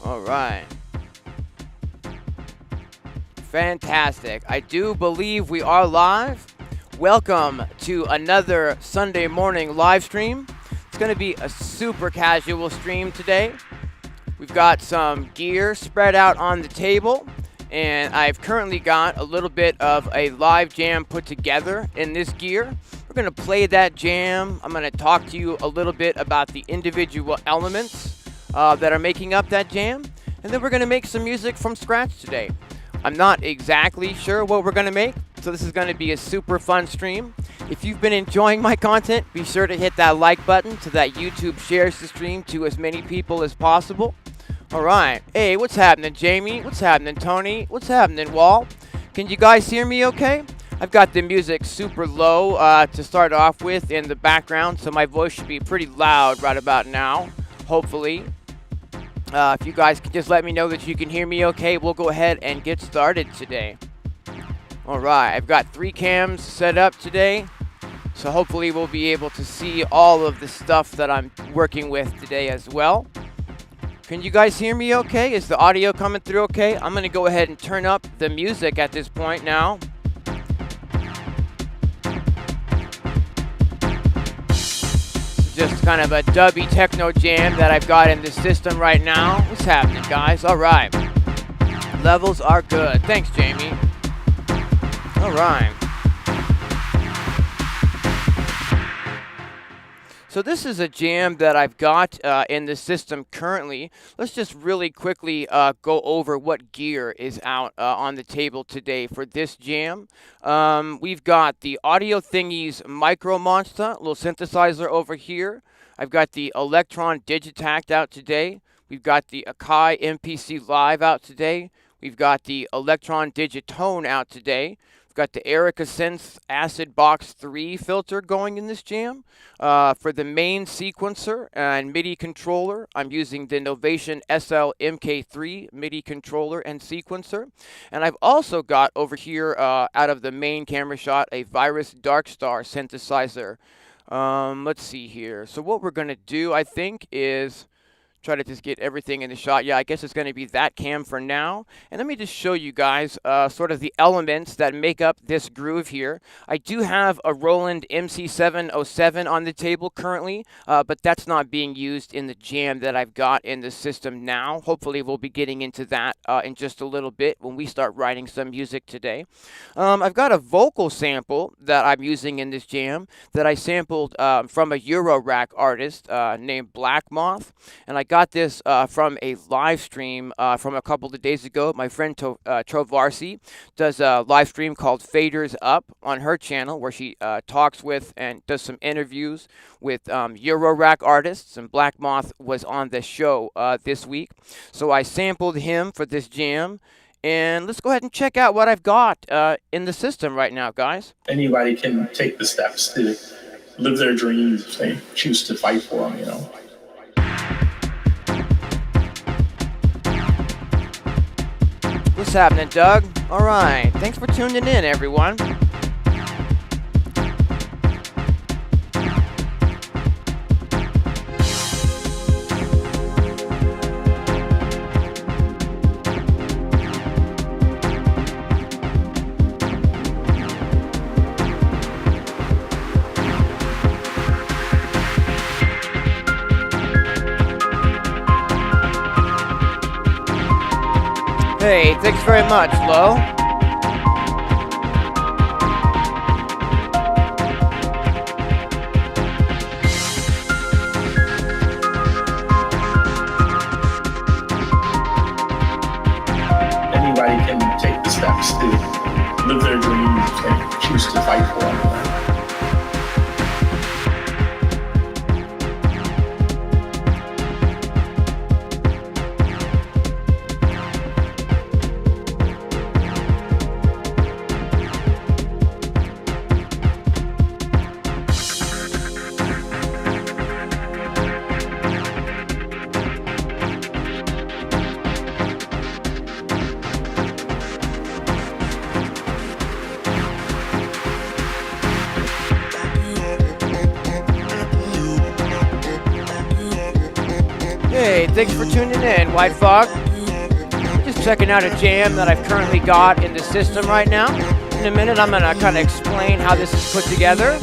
All right. Fantastic. I do believe we are live. Welcome to another Sunday morning live stream. It's going to be a super casual stream today. We've got some gear spread out on the table, and I've currently got a little bit of a live jam put together in this gear. We're going to play that jam. I'm going to talk to you a little bit about the individual elements that are making up that jam, and then we're going to make some music from scratch today. I'm not exactly sure what we're going to make, so this is going to be a super fun stream. If you've been enjoying my content, be sure to hit that like button so that YouTube shares the stream to as many people as possible. All right. Hey, what's happening, Jamie? What's happening, Tony? What's happening, Wall? Can you guys hear me okay? I've got the music super low to start off with in the background, so my voice should be pretty loud right about now, hopefully. If you guys can just let me know that you can hear me okay, we'll go ahead and get started today. All right, I've got 3 cams set up today, so hopefully we'll be able to see all of the stuff that I'm working with today as well. Can you guys hear me okay? Is the audio coming through okay? I'm going to go ahead and turn up the music at this point now. Just kind of a dubby techno jam that I've got in the system right now. What's happening, guys? All right. Levels are good. Thanks, Jamie. All right. So this is a jam that I've got in the system currently. Let's just really quickly go over what gear is out on the table today for this jam. We've got the Audio Thingies MicroMonsta, little synthesizer over here. I've got the Electron Digitakt out today. We've got the Akai MPC Live out today. We've got the Electron Digitone out today. We've got the Erica Synth Acid Box 3 filter going in this jam. For the main sequencer and MIDI controller, I'm using the Novation SL MK3 MIDI controller and sequencer. And I've also got over here, out of the main camera shot, a Virus Darkstar synthesizer. Let's see here. So what we're going to do, I think, is try to just get everything in the shot. Yeah, I guess it's going to be that cam for now. And let me just show you guys sort of the elements that make up this groove here. I do have a Roland MC707 on the table currently, but that's not being used in the jam that I've got in the system now. Hopefully we'll be getting into that in just a little bit when we start writing some music today. I've got a vocal sample that I'm using in this jam that I sampled from a Eurorack artist named Black Moth. And I got this from a live stream from a couple of days ago. My friend Trovarsi does a live stream called Faders Up on her channel where she talks with and does some interviews with Eurorack artists, and Black Moth was on the show this week. So I sampled him for this jam, and let's go ahead and check out what I've got in the system right now, guys. Anybody can take the steps to live their dreams if they choose to fight for them, you know. What's happening, Doug? All right. Thanks for tuning in, everyone. Hey, thanks very much, Lo. Anybody can take the steps to live their dreams if they choose to fight for them. Hey, thanks for tuning in, White Fog. Just checking out a jam that I've currently got in the system right now. In a minute, I'm gonna kind of explain how this is put together.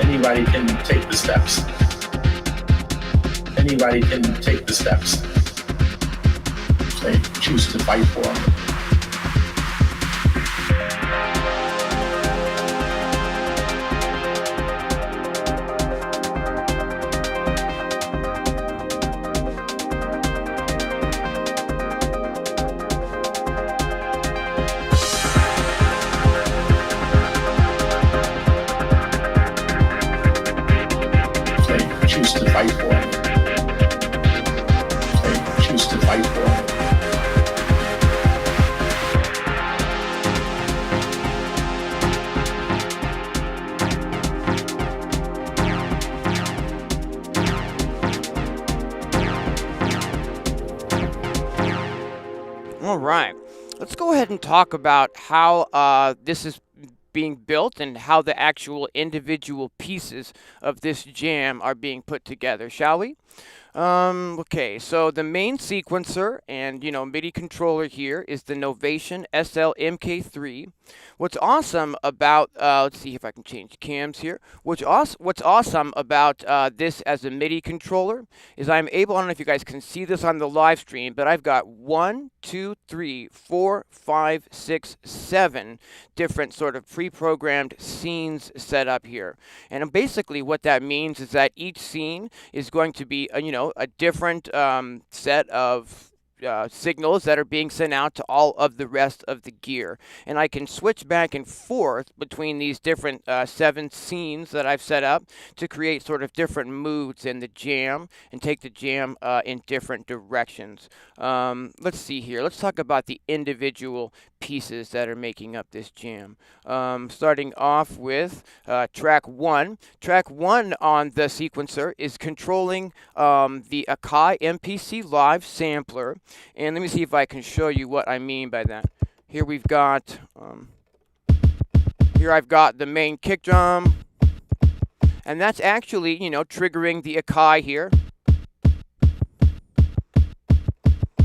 Anybody can take the steps. Anybody can take the steps. They choose to fight for them. Choose to fight for it. They choose to fight for it. All right, let's go ahead and talk about how this is being built and how the actual individual pieces of this jam are being put together, shall we? Okay, so the main sequencer and, MIDI controller here is the Novation SL-MK3. What's awesome about, let's see if I can change cams here. What's awesome about this as a MIDI controller is I'm able, I don't know if you guys can see this on the live stream, but I've got 1, 2, 3, 4, 5, 6, 7 different sort of pre-programmed scenes set up here. And basically what that means is that each scene is going to be, a different set of signals that are being sent out to all of the rest of the gear. And I can switch back and forth between these different 7 scenes that I've set up to create sort of different moods in the jam and take the jam in different directions. Let's see here. Let's talk about the individual pieces that are making up this jam. Starting off with track 1. Track 1 on the sequencer is controlling the Akai MPC Live sampler. And let me see if I can show you what I mean by that. Here we've got, here I've got the main kick drum. And that's actually, triggering the Akai here.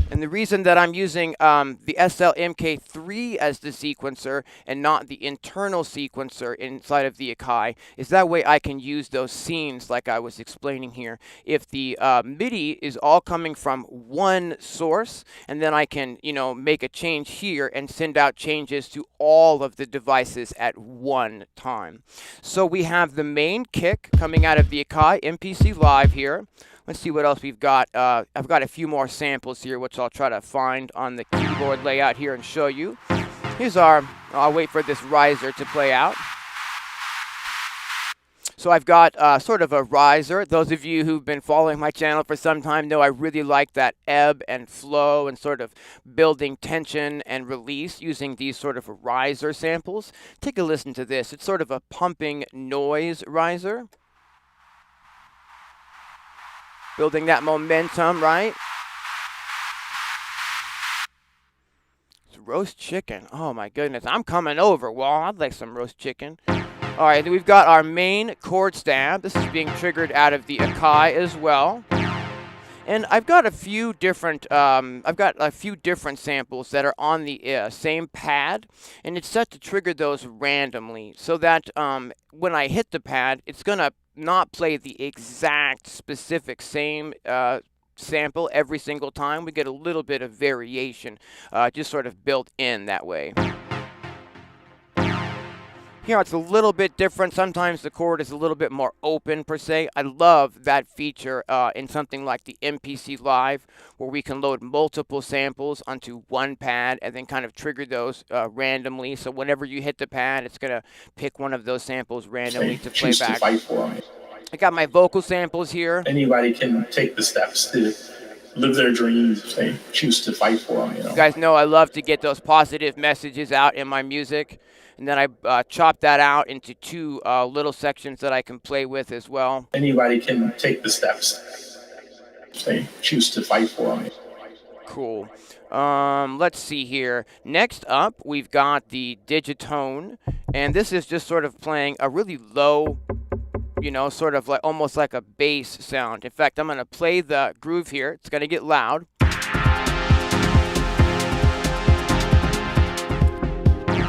And the reason that I'm using the SL-MK3 as the sequencer and not the internal sequencer inside of the Akai is that way I can use those scenes like I was explaining here. If the MIDI is all coming from one source, and then I can, make a change here and send out changes to all of the devices at one time. So we have the main kick coming out of the Akai MPC Live here. Let's see what else we've got. I've got a few more samples here, which I'll try to find on the keyboard layout here and show you. Here's I'll wait for this riser to play out. So I've got sort of a riser. Those of you who've been following my channel for some time know I really like that ebb and flow and sort of building tension and release using these sort of riser samples. Take a listen to this. It's sort of a pumping noise riser. Building that momentum, right? It's roast chicken. Oh my goodness, I'm coming over. Well, I'd like some roast chicken. All right, then we've got our main chord stab. This is being triggered out of the Akai as well. And I've got a few different samples that are on the same pad, and it's set to trigger those randomly, so that when I hit the pad, it's gonna not play the exact specific same sample every single time. We get a little bit of variation, just sort of built in that way. Here it's a little bit different. Sometimes the chord is a little bit more open per se. I love that feature in something like the MPC Live, where we can load multiple samples onto one pad and then kind of trigger those randomly. So whenever you hit the pad, it's going to pick one of those samples randomly to play back. To fight for them. I got my vocal samples here. Anybody can take the steps to live their dreams if they choose to fight for them. You guys know I love to get those positive messages out in my music. And then I chop that out into two little sections that I can play with as well. Anybody can take the steps if they choose to fight for them. Cool. Let's see here. Next up, we've got the Digitone. And this is just sort of playing a really low, sort of like almost like a bass sound. In fact, I'm going to play the groove here. It's going to get loud.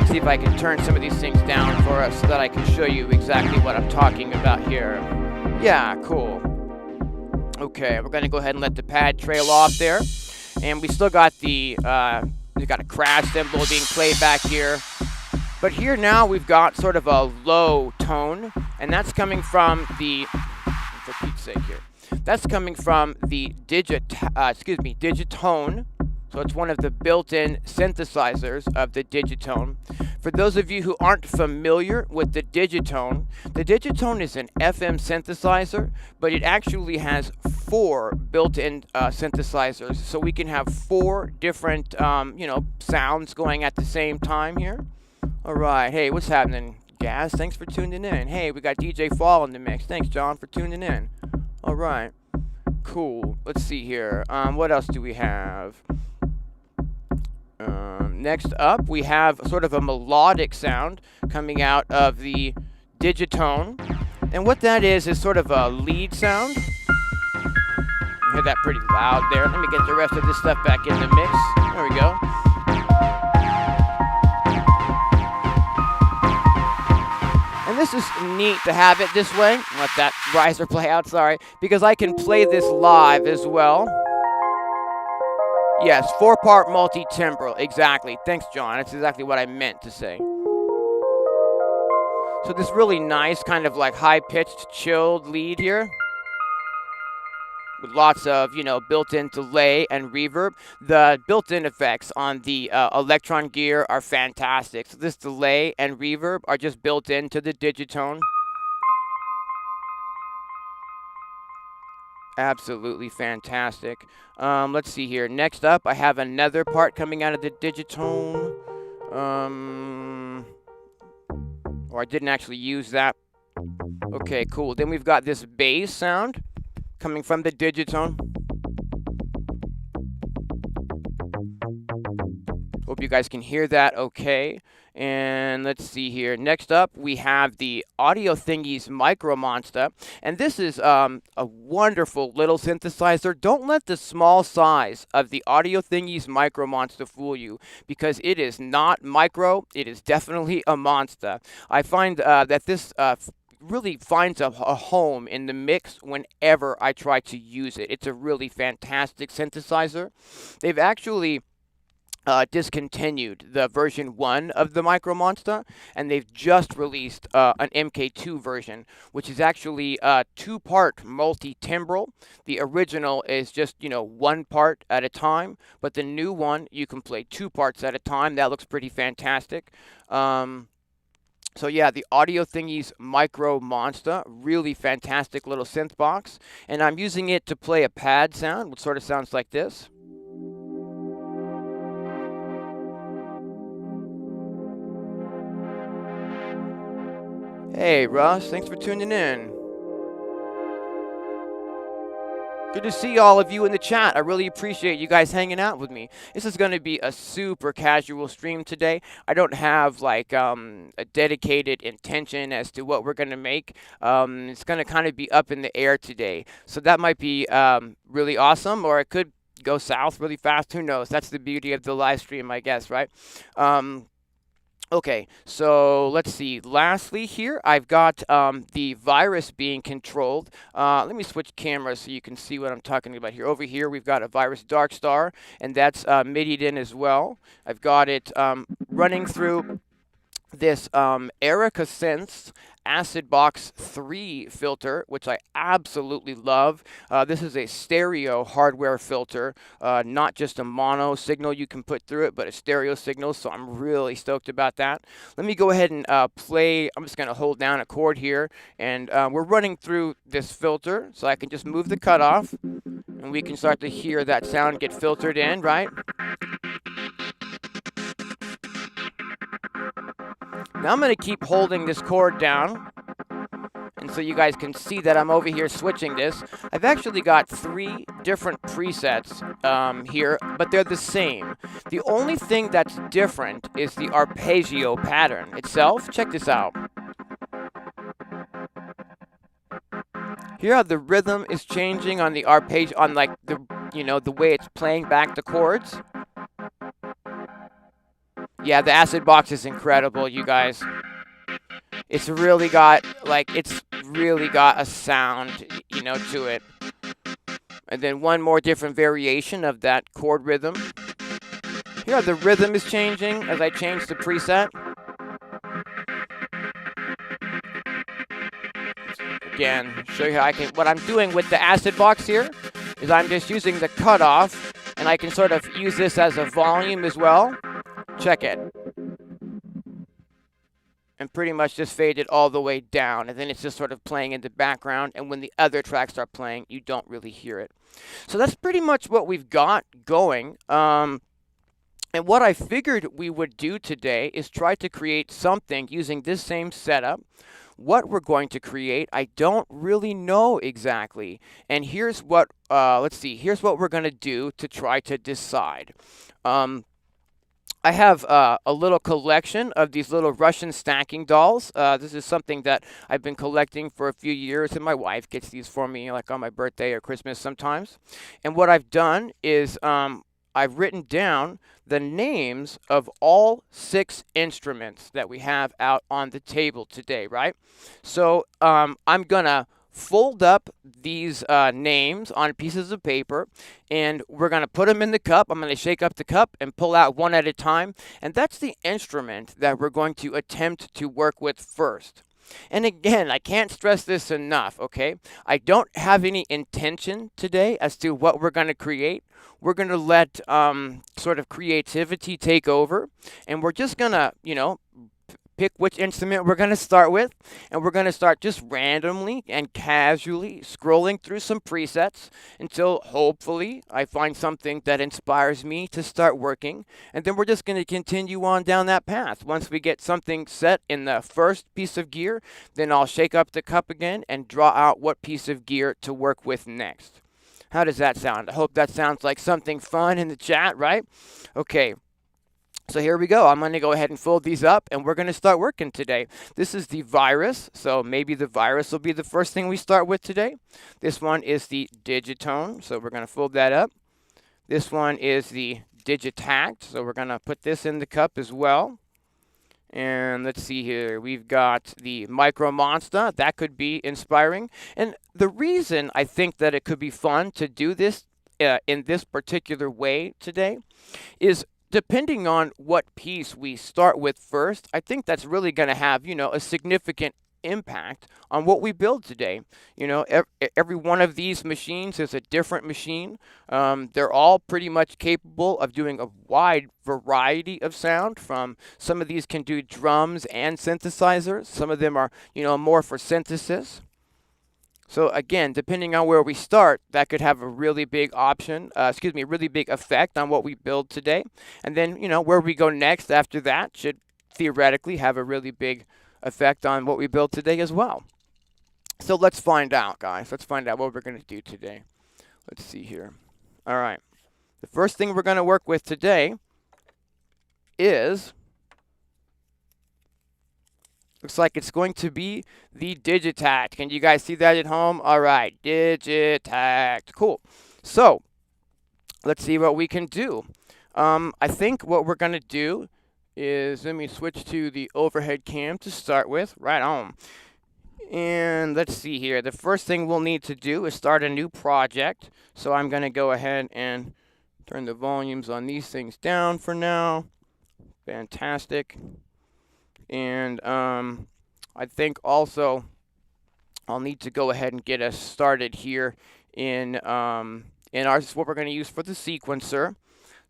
See if I can turn some of these things down for us so that I can show you exactly what I'm talking about here. Yeah, cool. Okay, we're going to go ahead and let the pad trail off there. And we still got we've got a crash cymbal being played back here. But here now we've got sort of a low tone, and that's coming from for Pete's sake here, that's coming from the Digitone. So it's one of the built-in synthesizers of the Digitone. For those of you who aren't familiar with the Digitone is an FM synthesizer, but it actually has 4 built-in synthesizers. So we can have 4 different, sounds going at the same time here. All right. Hey, what's happening, Gaz? Thanks for tuning in. Hey, we got DJ Fall in the mix. Thanks, John, for tuning in. All right. Cool. Let's see here. What else do we have? Next up, we have sort of a melodic sound coming out of the Digitone. And what that is sort of a lead sound. You hear that pretty loud there. Let me get the rest of this stuff back in the mix. There we go. And this is neat to have it this way. Let that riser play out, sorry. Because I can play this live as well. Yes, 4-part multi-timbral, exactly. Thanks, John. That's exactly what I meant to say. So this really nice kind of like high-pitched, chilled lead here. With lots of, built-in delay and reverb. The built-in effects on the Electron gear are fantastic. So this delay and reverb are just built into the Digitone. Absolutely fantastic. Let's see here. Next up, I have another part coming out of the Digitone. Or I didn't actually use that. Okay, cool. Then we've got this bass sound coming from the Digitone. Hope you guys can hear that okay. And let's see here. Next up, we have the Audio Thingies MicroMonsta. And this is a wonderful little synthesizer. Don't let the small size of the Audio Thingies MicroMonsta fool you, because it is not micro. It is definitely a monster. I find that this really finds a home in the mix whenever I try to use it. It's a really fantastic synthesizer. They've actually discontinued the version 1 of the MicroMonsta, and they've just released an MK2 version, which is actually a 2-part multi-timbral. The original is just, 1 part at a time, but the new one, you can play 2 parts at a time. That looks pretty fantastic. So yeah, the Audio Thingies MicroMonsta, really fantastic little synth box, and I'm using it to play a pad sound, which sort of sounds like this. Hey, Russ, thanks for tuning in. Good to see all of you in the chat. I really appreciate you guys hanging out with me. This is going to be a super casual stream today. I don't have like a dedicated intention as to what we're going to make. It's going to kind of be up in the air today. So that might be really awesome, or it could go south really fast. Who knows? That's the beauty of the live stream, I guess, right? Okay, so let's see. Lastly here, I've got the virus being controlled. Let me switch cameras so you can see what I'm talking about here. Over here, we've got a virus Dark Star, and that's MIDI'd in as well. I've got it running through this Erica Synths Acid Box 3 filter, which I absolutely love. This is a stereo hardware filter, not just a mono signal you can put through it, but a stereo signal, so I'm really stoked about that. Let me go ahead and play. I'm just going to hold down a chord here, and we're running through this filter, so I can just move the cutoff, and we can start to hear that sound get filtered in, right? Now I'm going to keep holding this chord down, and so you guys can see that I'm over here switching this. I've actually got 3 different presets here, but they're the same. The only thing that's different is the arpeggio pattern itself. Check this out. Here how the rhythm is changing on the arpeggio, on like the, the way it's playing back the chords. Yeah, the Acid Box is incredible, you guys. It's really got a sound, to it. And then one more different variation of that chord rhythm. Here, the rhythm is changing as I change the preset. Again, show you how what I'm doing with the Acid Box here is I'm just using the cutoff, and I can sort of use this as a volume as well. Check it. And pretty much just fade it all the way down, and then it's just sort of playing in the background, and when the other tracks start playing, you don't really hear it. So that's pretty much what we've got going. And what I figured we would do today is try to create something using this same setup. What we're going to create, I don't really know exactly. And here's what, here's what we're going to do to try to decide. I have a little collection of these little Russian stacking dolls. This is something that I've been collecting for a few years, and my wife gets these for me like on my birthday or Christmas sometimes. And what I've done is I've written down the names of all 6 instruments that we have out on the table today, right? So I'm going to fold up these names on pieces of paper, and we're going to put them in the cup. I'm going to shake up the cup and pull out one at a time, and that's the instrument that we're going to attempt to work with first. And again, I can't stress this enough, okay? I don't have any intention today as to what we're going to create. We're going to let sort of creativity take over, and we're just going to, pick which instrument we're going to start with, and we're going to start just randomly and casually scrolling through some presets until hopefully I find something that inspires me to start working, and then we're just going to continue on down that path. Once we get something set in the first piece of gear, then I'll shake up the cup again and draw out what piece of gear to work with next. How does that sound? I hope that sounds like something fun in the chat, right? Okay. So here we go. I'm going to go ahead and fold these up, and we're going to start working today. This is the virus, so maybe the virus will be the first thing we start with today. This one is the Digitone, so we're going to fold that up. This one is the Digitakt, so we're going to put this in the cup as well. And let's see here. We've got the MicroMonsta. That could be inspiring. And the reason I think that it could be fun to do this in this particular way today is depending on what piece we start with first, I think that's really going to have, a significant impact on what we build today. Every one of these machines is a different machine. They're all pretty much capable of doing a wide variety of sound. From some of these can do drums and synthesizers. Some of them are, more for synthesis. So again, depending on where we start, that could have a really big really big effect on what we build today. And then, where we go next after that should theoretically have a really big effect on what we build today as well. So let's find out, guys. Let's find out what we're going to do today. Let's see here. All right. The first thing we're going to work with today is, looks like it's going to be the Digitakt. Can you guys see that at home? All right, Digitakt. Cool. So let's see what we can do. I think what we're going to do is, let me switch to the overhead cam to start with. Right on. And let's see here. The first thing we'll need to do is start a new project. So I'm going to go ahead and turn the volumes on these things down for now. Fantastic. And I think also I'll need to go ahead and get us started here in what we're going to use for the sequencer.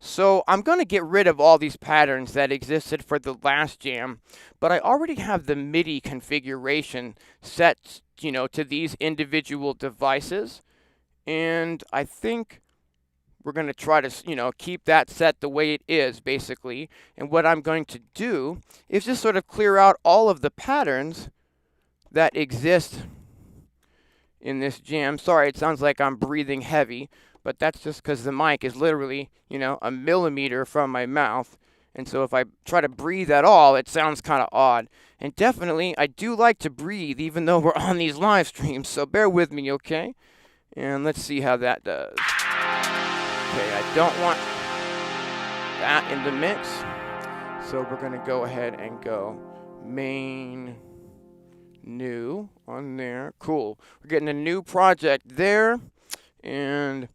So I'm going to get rid of all these patterns that existed for the last jam, but I already have the MIDI configuration set, to these individual devices, and I think we're going to try to, keep that set the way it is, basically. And what I'm going to do is just sort of clear out all of the patterns that exist in this jam. Sorry, it sounds like I'm breathing heavy, but that's just because the mic is literally, a millimeter from my mouth. And so if I try to breathe at all, it sounds kind of odd. And definitely, I do like to breathe even though we're on these live streams, so bear with me, okay? And let's see how that does. Okay, I don't want that in the mix, so we're going to go ahead and go main, new on there. Cool. We're getting a new project there, and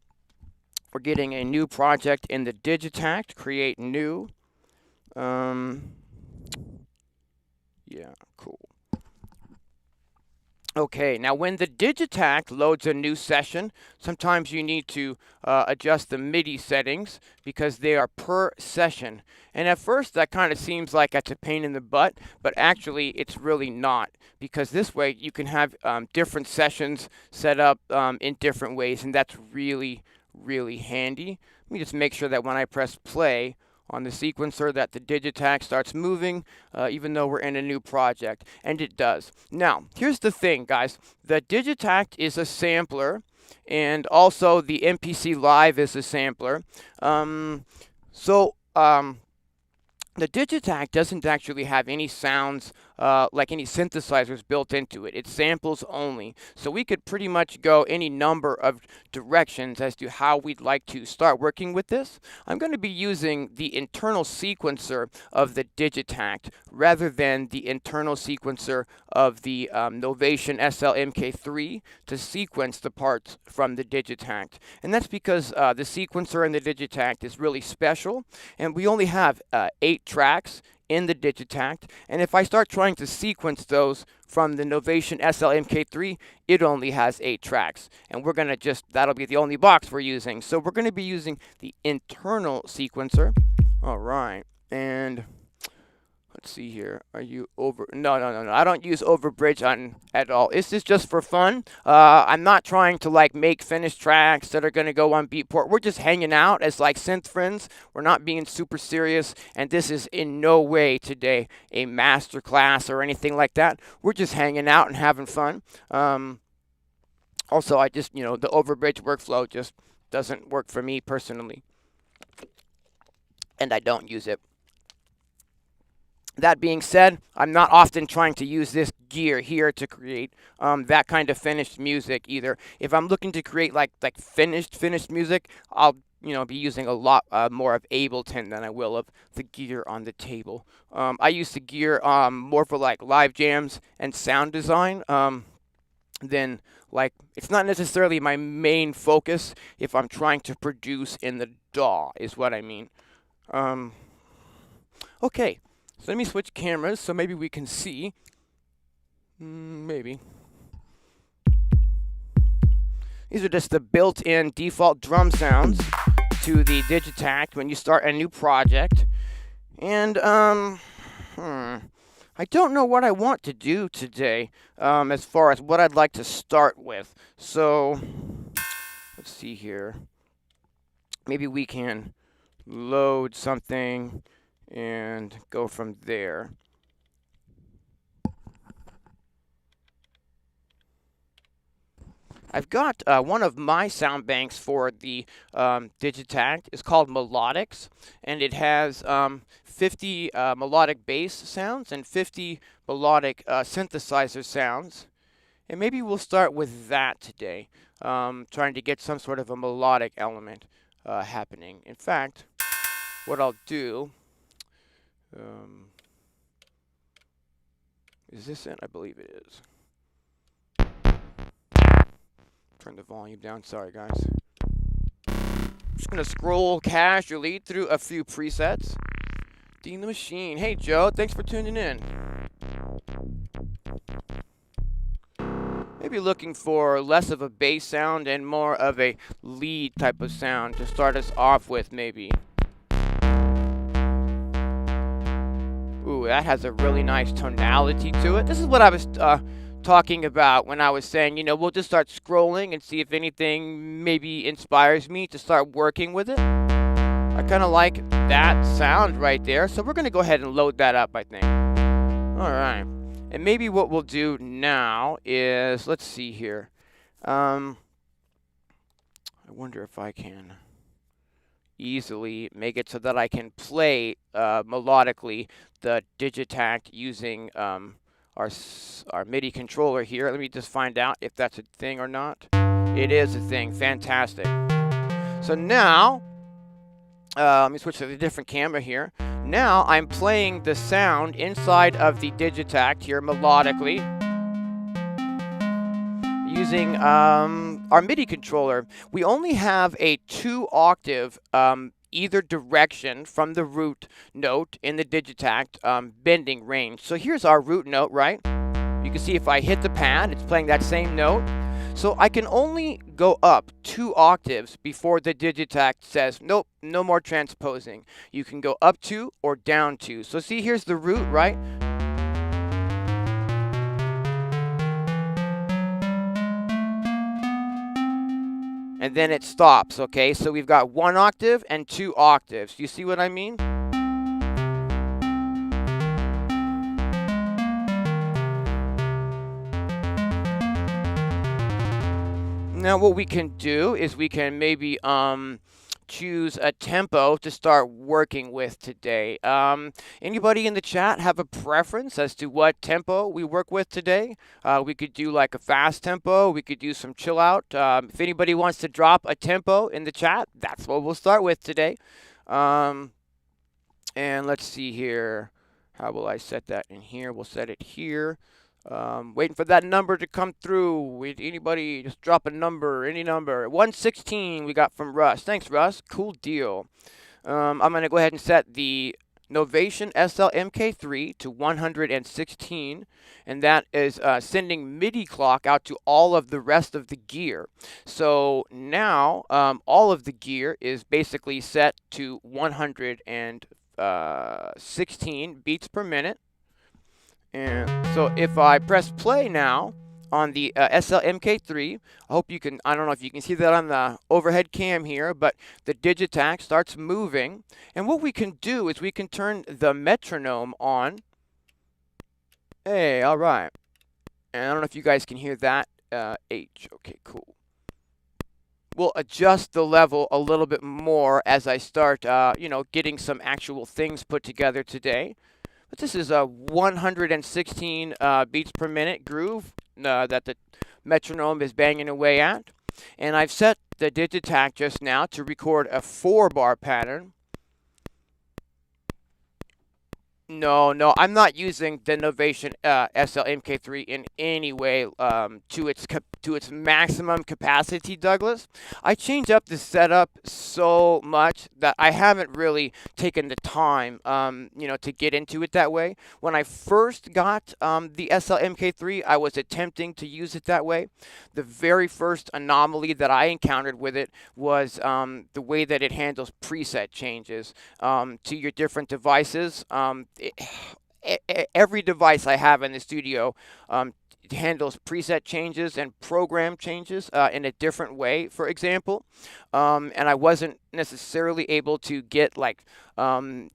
we're getting a new project in the Digitakt. Create new. Yeah, cool. Okay, now when the Digitakt loads a new session, sometimes you need to adjust the MIDI settings because they are per session. And at first that kind of seems like that's a pain in the butt, but actually it's really not, because this way you can have different sessions set up in different ways, and that's really, really handy. Let me just make sure that when I press play on the sequencer that the Digitakt starts moving, even though we're in a new project, and it does. Now, here's the thing, guys. The Digitakt is a sampler, and also the MPC Live is a sampler. The Digitakt doesn't actually have any sounds like any synthesizers built into it. It's samples only. So we could pretty much go any number of directions as to how we'd like to start working with this. I'm going to be using the internal sequencer of the Digitakt rather than the internal sequencer of the Novation SL-MK3 to sequence the parts from the Digitakt. And that's because the sequencer in the Digitakt is really special, and we only have 8 tracks in the Digitakt, and if I start trying to sequence those from the Novation SL-MK3, it only has 8 tracks, and we're going to that'll be the only box we're using. So we're going to be using the internal sequencer. All right, and let's see here. Are you over? No. I don't use overbridge at all. This is just for fun. I'm not trying to make finished tracks that are going to go on Beatport. We're just hanging out as synth friends. We're not being super serious, and this is in no way today a master class or anything like that. We're just hanging out and having fun. Also, I just, the overbridge workflow just doesn't work for me personally, and I don't use it. That being said, I'm not often trying to use this gear here to create that kind of finished music either. If I'm looking to create like finished music, I'll be using a lot more of Ableton than I will of the gear on the table. I use the gear more for live jams and sound design. Then it's not necessarily my main focus if I'm trying to produce in the DAW, is what I mean. Okay. So let me switch cameras so maybe we can see. Maybe. These are just the built-in default drum sounds to the Digitakt when you start a new project. And, I don't know what I want to do today as far as what I'd like to start with. So, let's see here. Maybe we can load something and go from there. I've got one of my sound banks for the Digitakt. It's called Melodics, and it has 50 melodic bass sounds and 50 melodic synthesizer sounds. And maybe we'll start with that today, trying to get some sort of a melodic element happening. In fact, what I'll do... is this in? I believe it is. Turn the volume down. Sorry, guys. Just going to scroll casually through a few presets. Dean the Machine. Hey, Joe. Thanks for tuning in. maybe looking for less of a bass sound and more of a lead type of sound to start us off with, maybe. Ooh, that has a really nice tonality to it. This is what I was talking about when I was saying, you know, we'll just start scrolling and see if anything maybe inspires me to start working with it. I kind of like that sound right there, so we're going to go ahead and load that up, I think. All right. And maybe what we'll do now is, let's see here. I wonder if I can easily make it so that I can play melodically the Digitakt using our MIDI controller here. Let me just find out if that's a thing or not. It is a thing. Fantastic. So now, let me switch to a different camera here. Now I'm playing the sound inside of the Digitakt here melodically using our MIDI controller. We only have a 2-octave either direction from the root note in the Digitakt bending range. So here's our root note, right? You can see if I hit the pad, it's playing that same note. So I can only go up 2 octaves before the Digitakt says, nope, no more transposing. You can go up 2 or down 2. So see, here's the root, right? And then it stops, okay? So we've got 1 octave and 2 octaves. You see what I mean? Now what we can do is we can maybe choose a tempo to start working with today. Anybody in the chat have a preference as to what tempo we work with today? We could do like a fast tempo. We could do some chill out. If anybody wants to drop a tempo in the chat, that's what we'll start with today. And let's see here. How will I set that in here? We'll set it here. Waiting for that number to come through. Anybody just drop a number, any number. 116 we got from Russ. Thanks, Russ. Cool deal. I'm going to go ahead and set the Novation SL-MK3 to 116, and that is sending MIDI clock out to all of the rest of the gear. So now all of the gear is basically set to 116 beats per minute. And so if I press play now on the SL-MK3, I hope you can, I don't know if you can see that on the overhead cam here, but the Digitakt starts moving. And what we can do is we can turn the metronome on. Hey, all right. And I don't know if you guys can hear that. H, okay, cool. We'll adjust the level a little bit more as I start, you know, getting some actual things put together today. But this is a 116 beats per minute groove that the metronome is banging away at. And I've set the Digitakt just now to record a 4-bar pattern. No, I'm not using the Novation SL-MK3 in any way to its maximum capacity, Douglas. I change up the setup so much that I haven't really taken the time, you know, to get into it that way. When I first got the SL-MK3, I was attempting to use it that way. The very first anomaly that I encountered with it was the way that it handles preset changes to your different devices. Every device I have in the studio handles preset changes and program changes in a different way, for example. And I wasn't necessarily able to get like the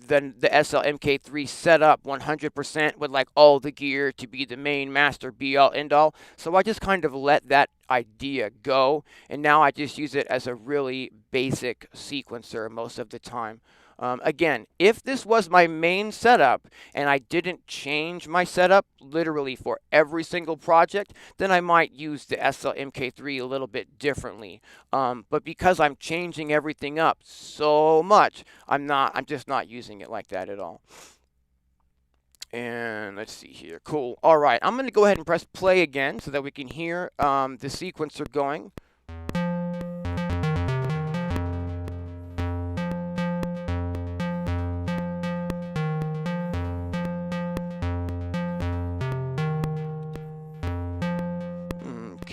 SL-MK3 set up 100% with like all the gear to be the main master be all end all. So I just kind of let that idea go, and now I just use it as a really basic sequencer most of the time. Again, if this was my main setup and I didn't change my setup literally for every single project, then I might use the SL-MK3 a little bit differently. But because I'm changing everything up so much, I'm just not using it like that at all. And let's see here. Cool. All right, I'm going to go ahead and press play again so that we can hear the sequencer going.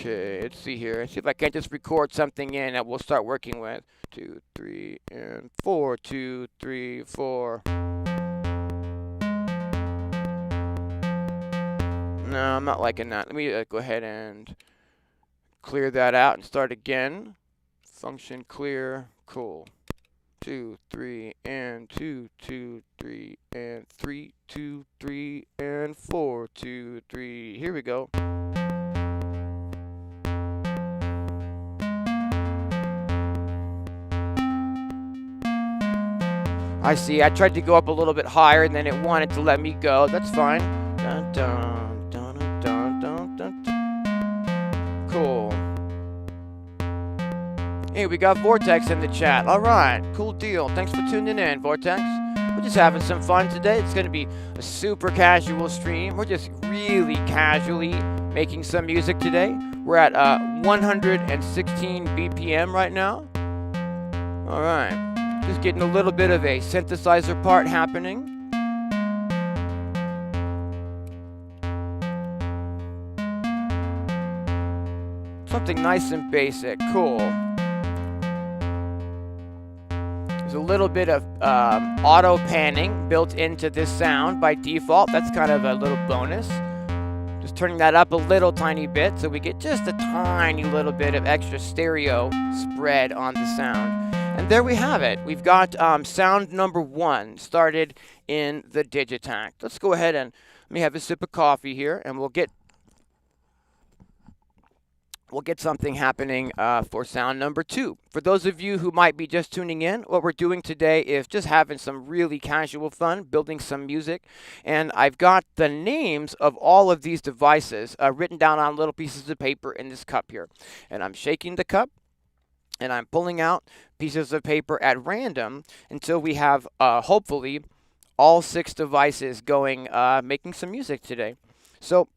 Okay, let's see here. Let's see if I can't just record something in that we'll start working with. 2, 3, and 4. 2, 3, 4. No, I'm not liking that. Let me go ahead and clear that out and start again. Function clear. Cool. 2, 3, and 2, 2, 3, and 3, 2, 3, and 4, 2, 3. Here we go. I see. I tried to go up a little bit higher, and then it wanted to let me go. That's fine. Dun, dun, dun, dun, dun, dun, dun. Cool. Hey, we got Vortex in the chat. All right, cool deal. Thanks for tuning in, Vortex. We're just having some fun today. It's going to be a super casual stream. We're just really casually making some music today. We're at 116 BPM right now. All right. Just getting a little bit of a synthesizer part happening. Something nice and basic. Cool. There's a little bit of auto panning built into this sound by default. That's kind of a little bonus. Just turning that up a little tiny bit so we get just a tiny little bit of extra stereo spread on the sound. And there we have it. We've got sound number 1 started in the Digitakt. Let's go ahead and let me have a sip of coffee here, and we'll get something happening for sound number 2. For those of you who might be just tuning in, what we're doing today is just having some really casual fun, building some music. And I've got the names of all of these devices written down on little pieces of paper in this cup here. And I'm shaking the cup, and I'm pulling out pieces of paper at random until we have, hopefully, all 6 devices going, making some music today. So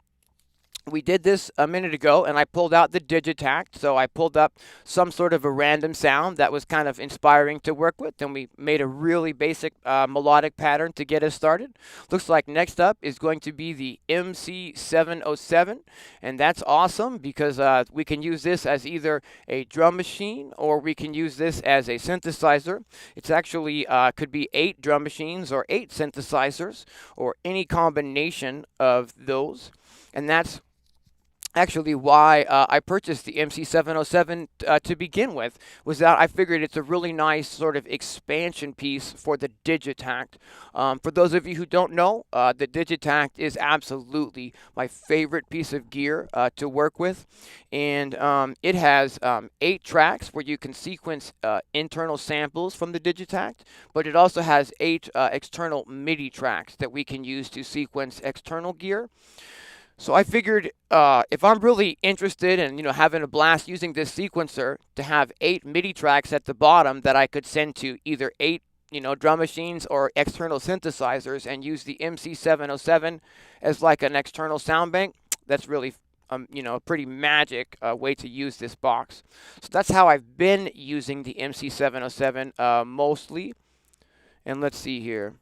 we did this a minute ago, and I pulled out the Digitakt. So I pulled up some sort of a random sound that was kind of inspiring to work with, and we made a really basic melodic pattern to get us started. Looks like next up is going to be the MC707, and that's awesome because we can use this as either a drum machine or we can use this as a synthesizer. It's actually could be 8 drum machines or 8 synthesizers or any combination of those, and that's actually why I purchased the MC707 to begin with, was that I figured it's a really nice sort of expansion piece for the Digitakt. For those of you who don't know, the Digitakt is absolutely my favorite piece of gear to work with. And it has 8 tracks where you can sequence internal samples from the Digitakt, but it also has 8 external MIDI tracks that we can use to sequence external gear. So I figured if I'm really interested in, having a blast using this sequencer, to have 8 MIDI tracks at the bottom that I could send to either 8, drum machines or external synthesizers and use the MC707 as like an external sound bank, that's really, a pretty magic way to use this box. So that's how I've been using the MC707 mostly. And let's see here.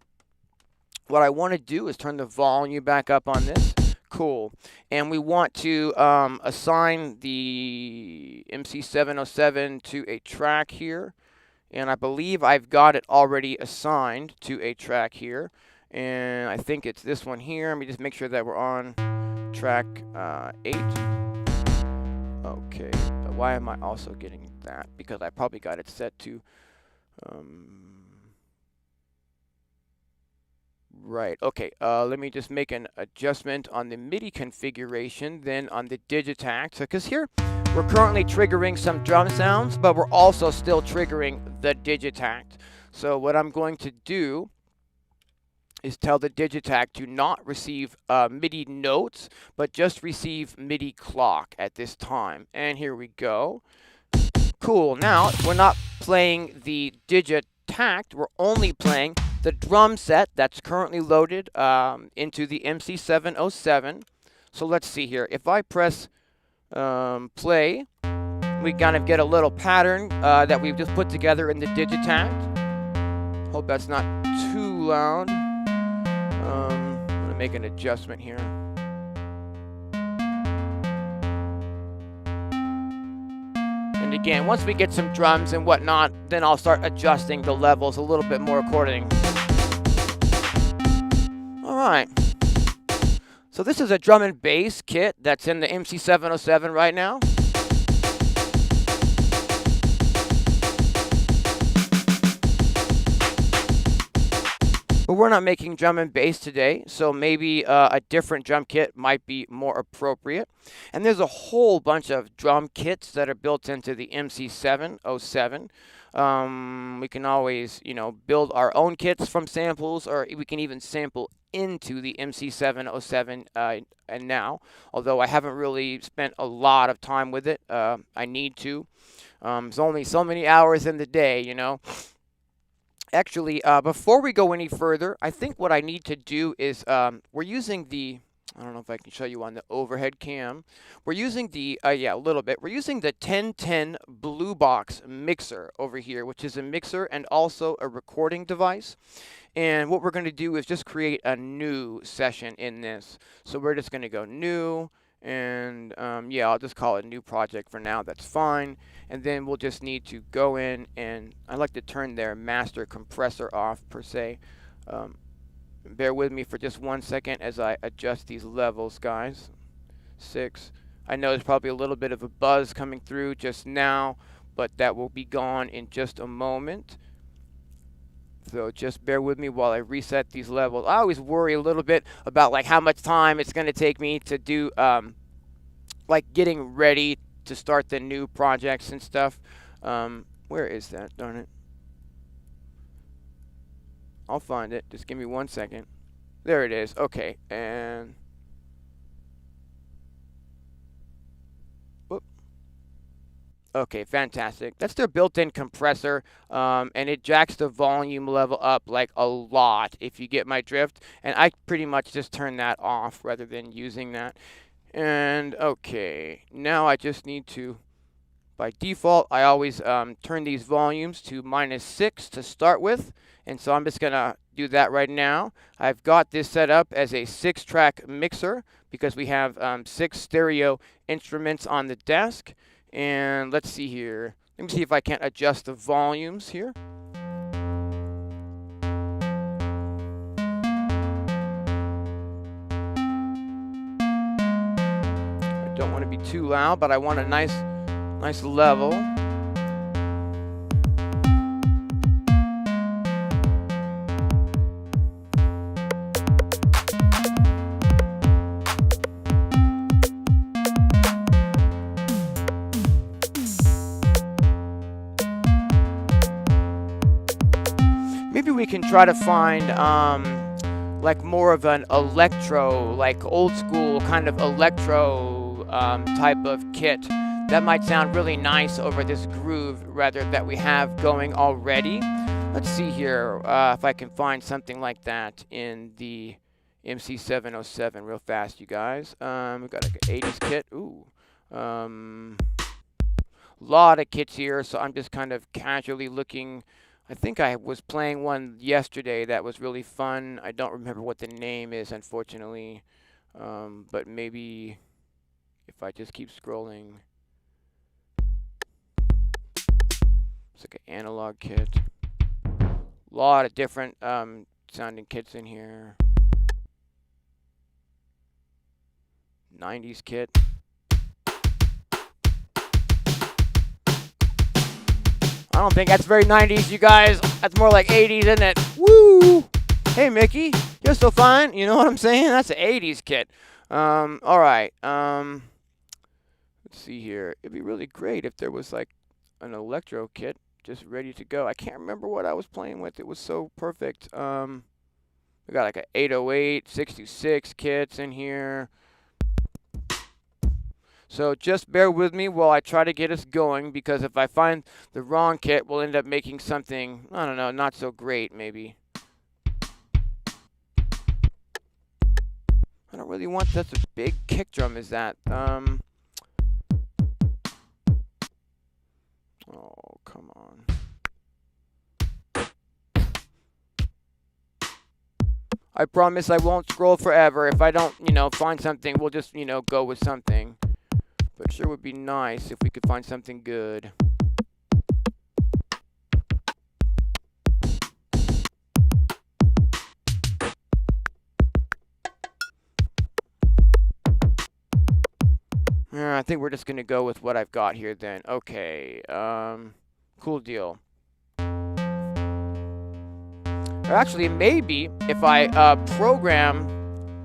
What I want to do is turn the volume back up on this. Cool. And we want to assign the MC707 to a track here. And I believe I've got it already assigned to a track here. And I think it's this one here. Let me just make sure that we're on track 8. Okay. Why am I also getting that? Because I probably got it set to... Right, okay, let me just make an adjustment on the MIDI configuration, then on the Digitakt, because here we're currently triggering some drum sounds, but we're also still triggering the Digitakt. So what I'm going to do is tell the Digitakt to not receive MIDI notes, but just receive MIDI clock at this time. And here we go. Cool, now we're not playing the Digitakt, we're only playing the drum set that's currently loaded into the MC707. So let's see here. If I press play, we kind of get a little pattern that we've just put together in the Digitakt. Hope that's not too loud. I'm going to make an adjustment here. again, once we get some drums and whatnot, then I'll start adjusting the levels a little bit more according. All right. So this is a drum and bass kit that's in the MC707 right now. But we're not making drum and bass today, so maybe a different drum kit might be more appropriate. And there's a whole bunch of drum kits that are built into the MC707. We can always, build our own kits from samples, or we can even sample into the MC707 and now. Although I haven't really spent a lot of time with it, I need to. There's only so many hours in the day, Actually, before we go any further, I think what I need to do is we're using the, I don't know if I can show you on the overhead cam. We're using the, yeah, a little bit. We're using the 1010 Blue Box mixer over here, which is a mixer and also a recording device. And what we're going to do is just create a new session in this. So we're just going to go new. And yeah, I'll just call it a new project for now. That's fine. And then we'll just need to go in, and I like to turn their master compressor off per se. Bear with me for just 1 second as I adjust these levels, guys. 6. I know there's probably a little bit of a buzz coming through just now, but that will be gone in just a moment. So just bear with me while I reset these levels. I always worry a little bit about like how much time it's going to take me to do like getting ready to start the new projects and stuff. Where is that? Darn it. I'll find it. Just give me 1 second. There it is. Okay. And whoop. Okay, fantastic. That's their built-in compressor, and it jacks the volume level up like a lot, if you get my drift. And I pretty much just turn that off rather than using that. And okay, now I just need to, by default, I always turn these volumes to -6 to start with. And so I'm just going to do that right now. I've got this set up as a 6-track mixer because we have 6 stereo instruments on the desk. And let's see here. Let me see if I can't adjust the volumes here. I don't want to be too loud, but I want a nice level. Maybe we can try to find like more of an electro, like old school kind of electro type of kit. That might sound really nice over this groove rather that we have going already. Let's see here if I can find something like that in the MC707 real fast, you guys. We've got like an 80s kit. Ooh. Lot of kits here, so I'm just kind of casually looking. I think I was playing one yesterday that was really fun. I don't remember what the name is, unfortunately. But maybe if I just keep scrolling. It's like an analog kit. A lot of different sounding kits in here. 90s kit. I don't think that's very 90s, you guys. That's more like 80s, isn't it? Woo! Hey, Mickey, you're so fine. You know what I'm saying? That's an 80s kit. All right. Let's see here. It'd be really great if there was like an electro kit just ready to go. I can't remember what I was playing with. It was so perfect. We got like an 808, 66 kits in here. So just bear with me while I try to get us going, because if I find the wrong kit, we'll end up making something, I don't know, not so great maybe. I don't really want such a big kick drum as that. Oh, come on. I promise I won't scroll forever. If I don't, find something, we'll just, go with something. But it sure would be nice if we could find something good. I think we're just gonna go with what I've got here then. Okay, cool deal. Or actually, maybe if I program,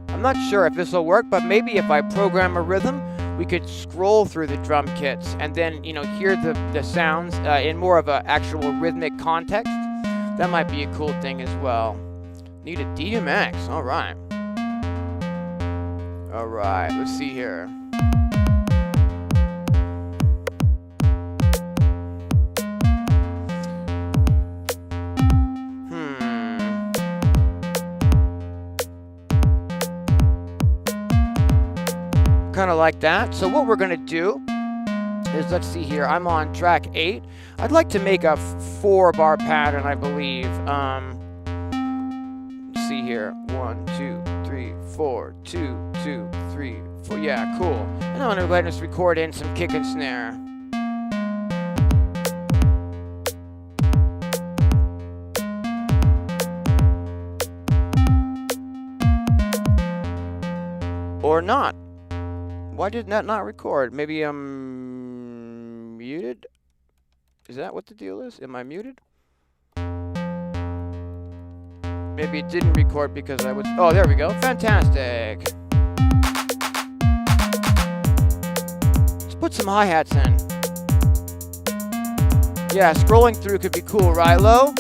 I'm not sure if this will work, but maybe if I program a rhythm, we could scroll through the drum kits and then, you know, hear the sounds in more of an actual rhythmic context. That might be a cool thing as well. Need a DMX. All right. All right. Let's see here. Kind of like that. So what we're going to do is, let's see here. I'm on track 8. I'd like to make a 4-bar pattern, I believe. Let's see here. 1, 2, 3, 4. 2, 2, 3, 4. Yeah, cool. And I'm going to go ahead and just record in some kick and snare. Or not. Why did that not record? Maybe I'm muted? Is that what the deal is? Am I muted? Maybe it didn't record because I was... Oh, there we go. Fantastic. Let's put some hi-hats in. Yeah, scrolling through could be cool, right, Lo?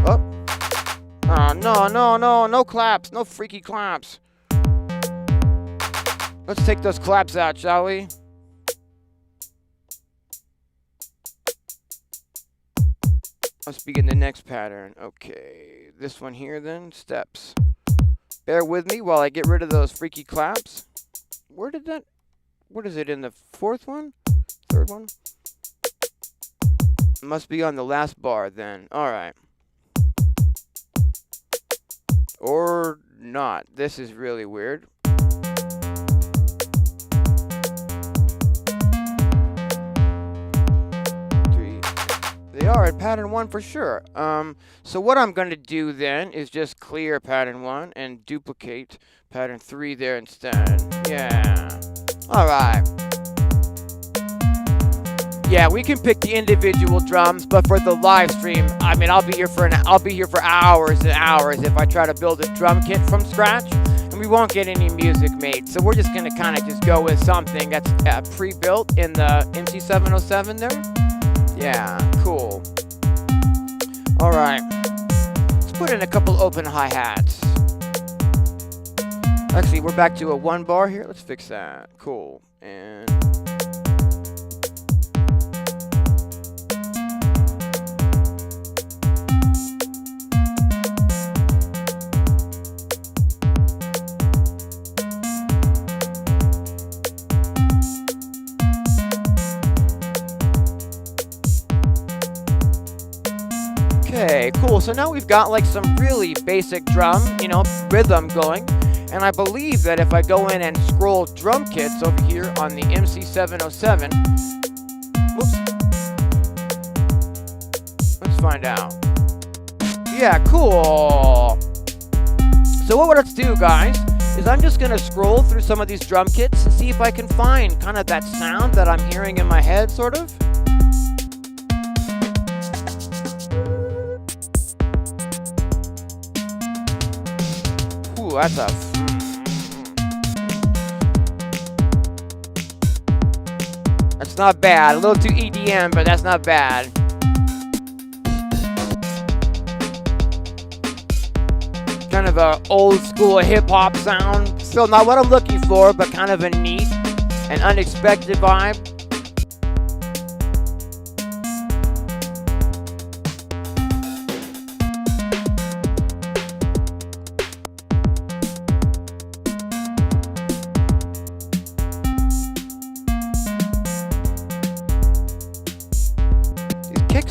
Oh. Oh, no claps. No freaky claps. Let's take those claps out, shall we? Let's begin the next pattern. Okay, this one here then, steps. Bear with me while I get rid of those freaky claps. Where did that... What is it, in the 4th one? 3rd one? Must be on the last bar then. Alright. Or not. This is really weird. They are in pattern 1 for sure. So what I'm going to do then is just clear pattern 1 and duplicate pattern 3 there instead. Yeah. All right. Yeah, we can pick the individual drums, but for the live stream, I mean, I'll be here for hours and hours if I try to build a drum kit from scratch, and we won't get any music made. So we're just going to kind of just go with something that's pre-built in the MC707 there. Yeah, cool. All right. Let's put in a couple open hi-hats. Actually, we're back to a 1 bar here. Let's fix that. Cool. And... Okay, cool. So now we've got like some really basic drum, you know, rhythm going. And I believe that if I go in and scroll drum kits over here on the MC707, whoops. Let's find out. Yeah, cool. So what let's do, guys, is I'm just gonna scroll through some of these drum kits and see if I can find kind of that sound that I'm hearing in my head, sort of. Ooh, that's not bad. A little too EDM, but that's not bad. Kind of a old school hip hop sound. Still not what I'm looking for, but kind of a neat and unexpected vibe.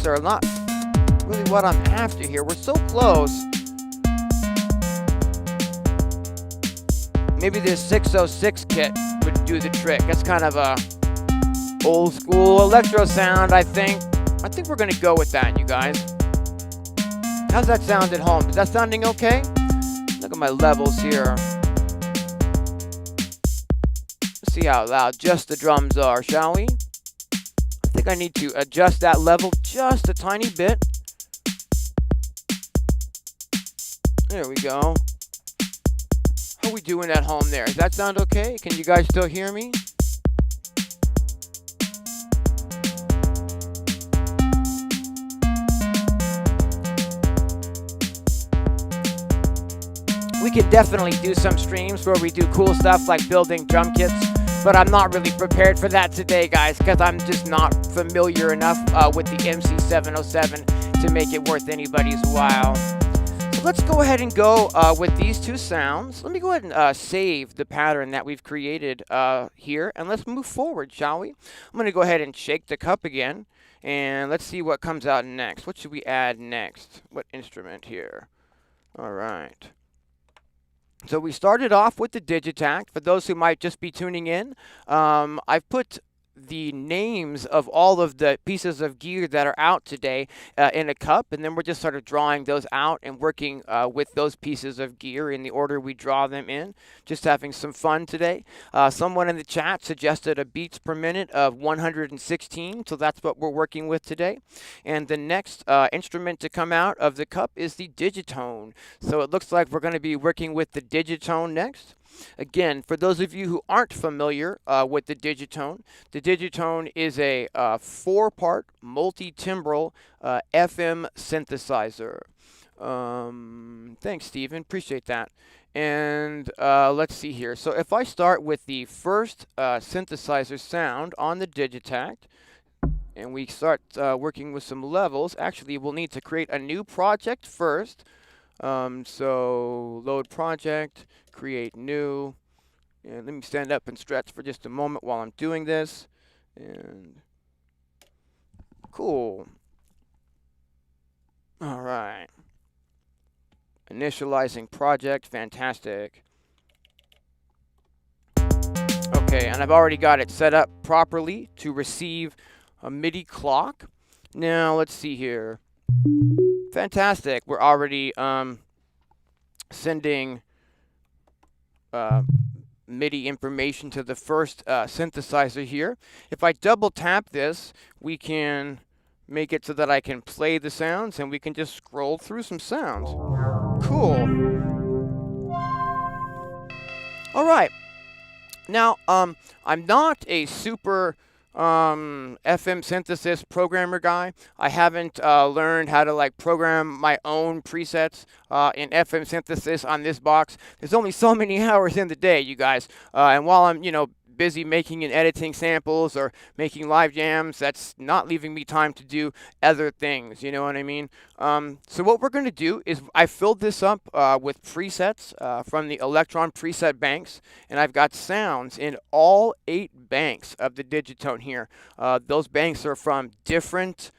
Are not really what I'm after here. We're so close. Maybe this 606 kit would do the trick. That's kind of a old school electro sound, I think. I think we're gonna go with that, you guys. How's that sound at home? Is that sounding okay? Look at my levels here. see how loud just the drums are, shall we? I think I need to adjust that level just a tiny bit. There we go. How are we doing at home there? Does that sound okay? Can you guys still hear me? We could definitely do some streams where we do cool stuff like building drum kits, but I'm not really prepared for that today, guys, because I'm just not familiar enough with the MC707 to make it worth anybody's while. So let's go ahead and go with these two sounds. Let me go ahead and save the pattern that we've created here, and let's move forward, shall we? I'm going to go ahead and shake the cup again, and let's see what comes out next. What should we add next? What instrument here? All right. So we started off with the Digitakt. For those who might just be tuning in, I've put the names of all of the pieces of gear that are out today in a cup, and then we're just sort of drawing those out and working with those pieces of gear in the order we draw them in. Just having some fun today. Someone in the chat suggested a beats per minute of 116, so that's what we're working with today. And the next instrument to come out of the cup is the Digitone. So it looks like we're going to be working with the Digitone next. Again, for those of you who aren't familiar with the Digitone is a 4-part multi-timbral FM synthesizer. Thanks, Steven. Appreciate that. And let's see here. So if I start with the first synthesizer sound on the Digitakt, and we start working with some levels, actually we'll need to create a new project first. So load project, create new, and let me stand up and stretch for just a moment while I'm doing this. And cool. All right. Initializing project, fantastic. Okay, and I've already got it set up properly to receive a MIDI clock. Now let's see here. Fantastic. We're already sending MIDI information to the first synthesizer here. If I double tap this, we can make it so that I can play the sounds and we can just scroll through some sounds. Cool. All right. Now, I'm not a super FM synthesis programmer guy. I haven't learned how to like program my own presets in FM synthesis on this box. There's only so many hours in the day, you guys. And while I'm, busy making and editing samples or making live jams, that's not leaving me time to do other things, you know what I mean? So what we're going to do is I filled this up with presets from the Electron preset banks, and I've got sounds in all 8 banks of the Digitone here. Those banks are from different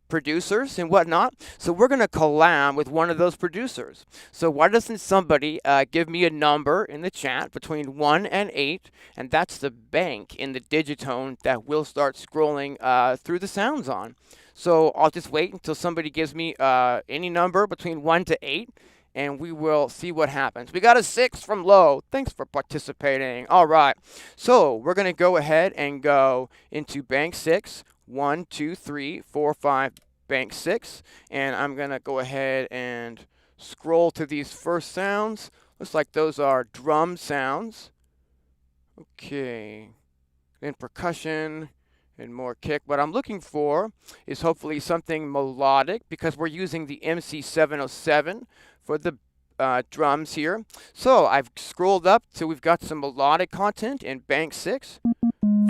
producers and whatnot, so we're going to collab with one of those producers. So why doesn't somebody give me a number in the chat between 1 and 8, and that's the bank in the Digitone that we'll start scrolling through the sounds on. So I'll just wait until somebody gives me any number between 1 to 8, and we will see what happens. We got a 6 from Low. Thanks for participating. All right, so we're going to go ahead and go into bank 6. 1, 2, 3, 4, 5, bank 6, and I'm gonna go ahead and scroll to these first sounds. Looks like those are drum sounds. Okay, then percussion and more kick. What I'm looking for is hopefully something melodic because we're using the MC707 for the drums here. So I've scrolled up till we've got some melodic content in bank 6.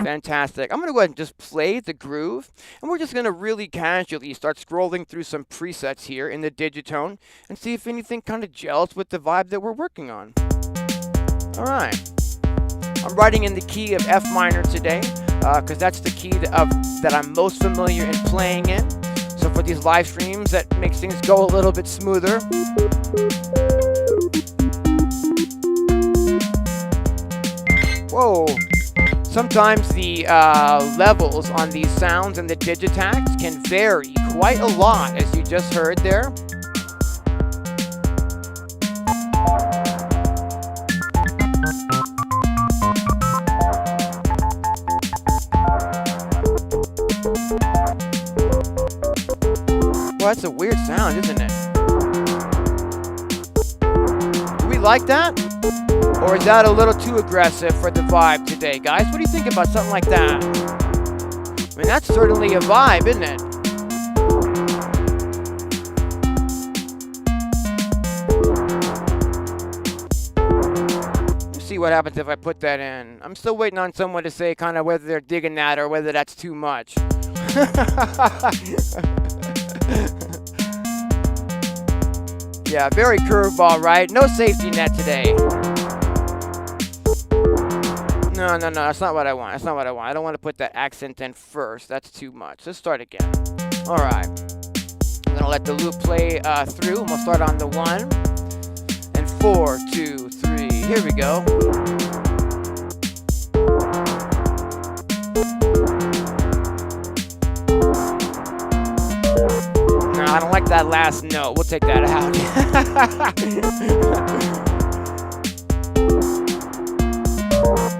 Fantastic. I'm going to go ahead and just play the groove, and we're just going to really casually start scrolling through some presets here in the Digitone and see if anything kind of gels with the vibe that we're working on. All right. I'm writing in the key of F minor today because that's the key that I'm most familiar in playing in. So for these live streams, that makes things go a little bit smoother. Whoa. Sometimes the levels on these sounds and the Digitakt can vary quite a lot, as you just heard there. that's a weird sound, isn't it? Do we like that? Or is that a little too aggressive for the vibe today, guys? What do you think about something like that? I mean, that's certainly a vibe, isn't it? Let's see what happens if I put that in. I'm still waiting on someone to say kind of whether they're digging that or whether that's too much. Yeah, very curveball, right? No safety net today. No, that's not what I want. That's not what I want. I don't want to put that accent in first. That's too much. Let's start again. All right. I'm going to let the loop play through, and we'll start on the 1. And 4, 2, 3. Here we go. No, I don't like that last note. We'll take that out.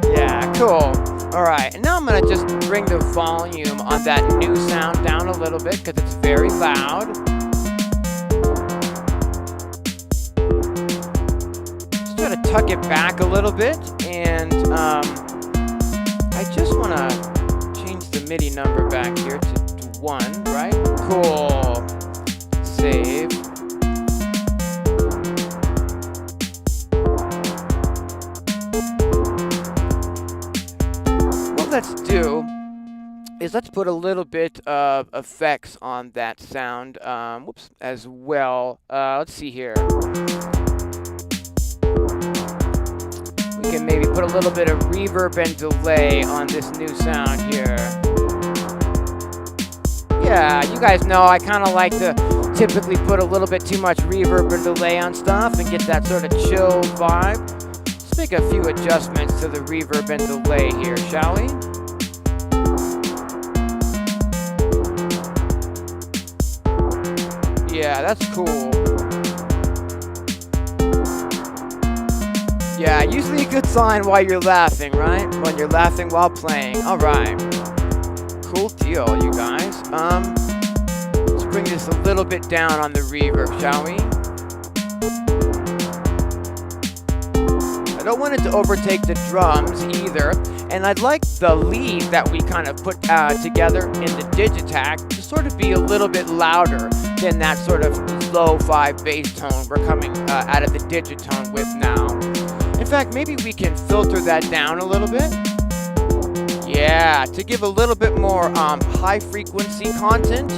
Yeah, cool. All right, and now I'm gonna just bring the volume on that new sound down a little bit because it's very loud. Just try to tuck it back a little bit, and I just wanna change the MIDI number back here to 1, right? Cool. Save. What let's do is let's put a little bit of effects on that sound, whoops, as well. Let's see here. We can maybe put a little bit of reverb and delay on this new sound here. Yeah, you guys know I kind of like to typically put a little bit too much reverb and delay on stuff and get that sort of chill vibe. Let's make a few adjustments to the reverb and delay here, shall we? Yeah, that's cool. Yeah, usually a good sign while you're laughing, right? When you're laughing while playing. All right. Cool deal, you guys. Let's bring this a little bit down on the reverb, shall we? I don't want it to overtake the drums either, and I'd like the lead that we kind of put together in the Digitakt to sort of be a little bit louder than that sort of lo-fi bass tone we're coming out of the Digitone with now. In fact, maybe we can filter that down a little bit. Yeah, to give a little bit more high frequency content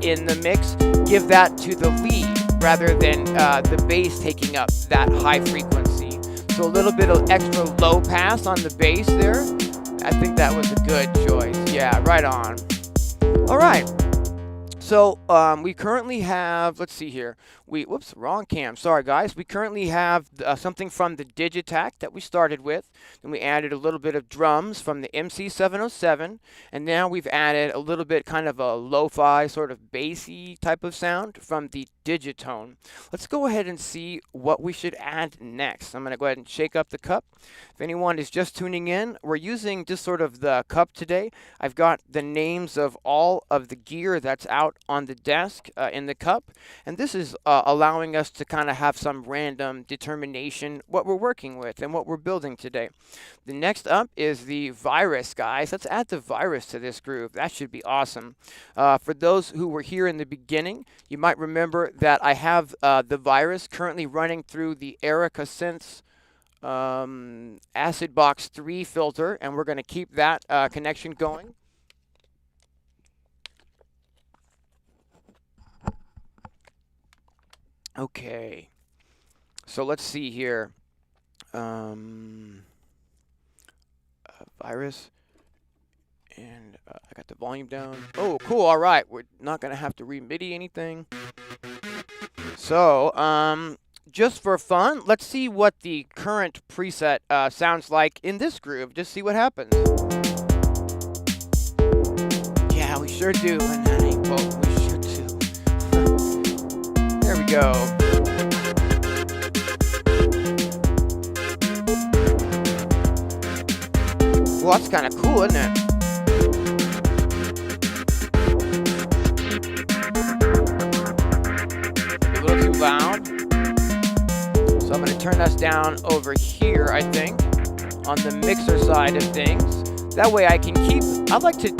in the mix, give that to the lead rather than the bass taking up that high frequency. So a little bit of extra low pass on the bass there. I think that was a good choice. Yeah, right on. All right. So we currently have, let's see here. Whoops, wrong cam. Sorry, guys. We currently have something from the Digitakt that we started with. Then we added a little bit of drums from the MC707. And now we've added a little bit kind of a lo-fi sort of bassy type of sound from the Digitone. Let's go ahead and see what we should add next. I'm going to go ahead and shake up the cup. If anyone is just tuning in, we're using just sort of the cup today. I've got the names of all of the gear that's out on the desk in the cup. And this is allowing us to kind of have some random determination what we're working with and what we're building today. The next up is the virus, guys. Let's add the virus to this groove. That should be awesome. For those who were here in the beginning, you might remember that I have the virus currently running through the Erica Synths Acid Box 3 filter, and we're going to keep that connection going. Okay, so let's see here. Virus, and I got the volume down. Oh, cool. All right, we're not gonna have to re-MIDI anything. So, just for fun, let's see what the current preset sounds like in this groove. Just see what happens. Yeah, we sure do, honey. Well, we sure do. There we go. Well, that's kind of cool, isn't it? So I'm going to turn us down over here, I think, on the mixer side of things. That way I can keep, I'd like to,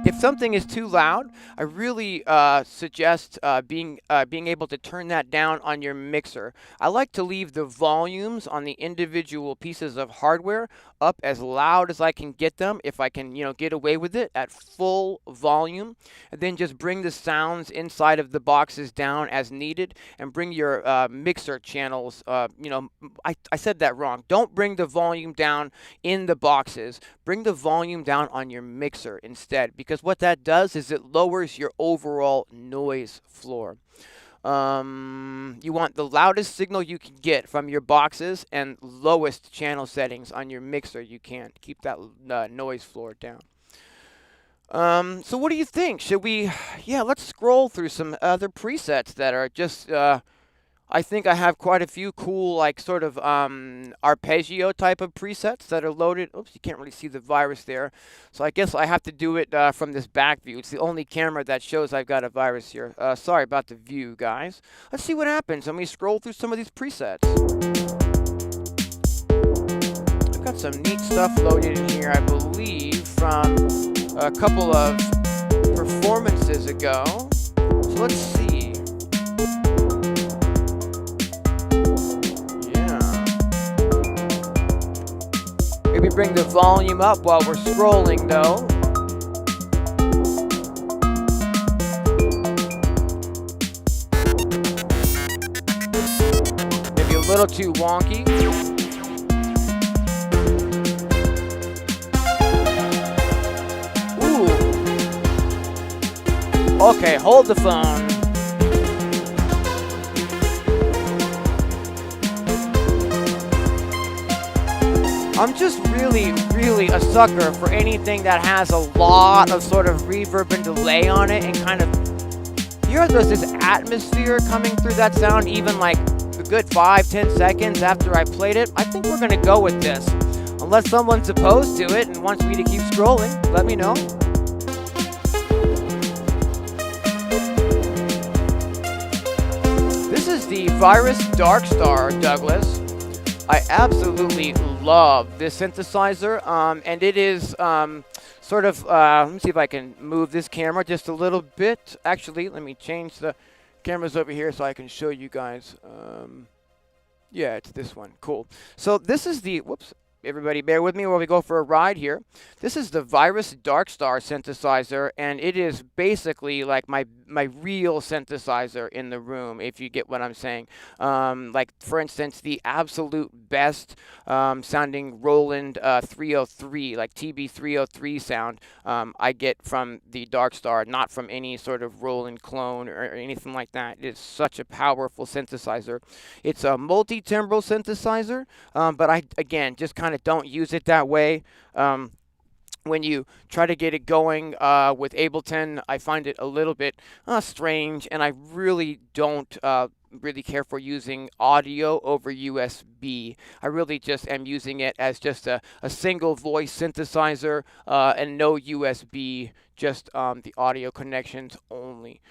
if something is too loud, I really suggest being able to turn that down on your mixer. I like to leave the volumes on the individual pieces of hardware up as loud as I can get them, if I can, get away with it at full volume, and then just bring the sounds inside of the boxes down as needed, and bring your mixer channels, I said that wrong. Don't bring the volume down in the boxes. Bring the volume down on your mixer instead, because what that does is it lowers your overall noise floor. You want the loudest signal you can get from your boxes and lowest channel settings on your mixer you can. Keep that noise floor down. So what do you think? Should we, let's scroll through some other presets that are just, I think I have quite a few cool, like, sort of arpeggio type of presets that are loaded. Oops, you can't really see the virus there. So I guess I have to do it from this back view. It's the only camera that shows I've got a virus here. Sorry about the view, guys. Let's see what happens when we scroll through some of these presets. I've got some neat stuff loaded in here, I believe, from a couple of performances ago. So let's see. Maybe bring the volume up while we're scrolling, though. Maybe a little too wonky. Ooh. Okay, hold the phone. I'm just really a sucker for anything that has a lot of sort of reverb and delay on it, and kind of, there's this atmosphere coming through that sound, even like a good 5-10 seconds after I played it. I think we're gonna go with this. Unless someone's opposed to it and wants me to keep scrolling, let me know. This is the Virus Darkstar, Douglas. I absolutely love this synthesizer, and it is sort of, let me see if I can move this camera just a little bit. Actually, let me change the cameras over here so I can show you guys. Yeah, it's this one. Cool. So this is the, whoops, everybody bear with me while we go for a ride here. This is the Virus Darkstar synthesizer, and it is basically like my real synthesizer in the room, if you get what I'm saying. Like, for instance, the absolute best sounding Roland 303, like TB303 sound, I get from the Darkstar, not from any sort of Roland clone or anything like that. It is such a powerful synthesizer. It's a multi-timbral synthesizer, but I, again, just kind of don't use it that way. When you try to get it going with Ableton, I find it a little bit strange, and I really don't really care for using audio over USB. I really just am using it as just a single voice synthesizer and no USB, just the audio connections only.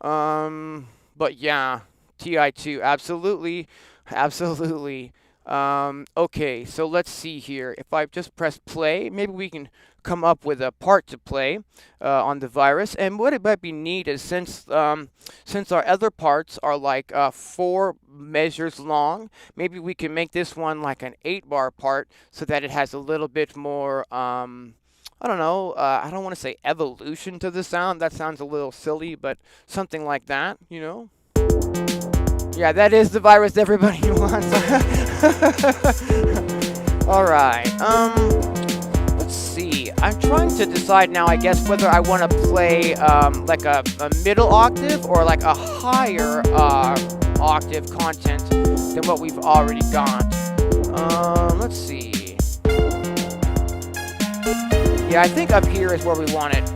But yeah, TI2, absolutely. Okay, so let's see here. If I just press play, maybe we can come up with a part to play on the Virus. And what it might be neat is, since our other parts are like 4 measures long, maybe we can make this one like an 8-bar part, so that it has a little bit more, I don't know, I don't want to say evolution to the sound. That sounds a little silly, but something like that, you know? Yeah, that is the Virus everybody wants. Alright, let's see. I'm trying to decide now, I guess, whether I want to play like a middle octave or like a higher octave content than what we've already got. Let's see. Yeah, I think up here is where we want it.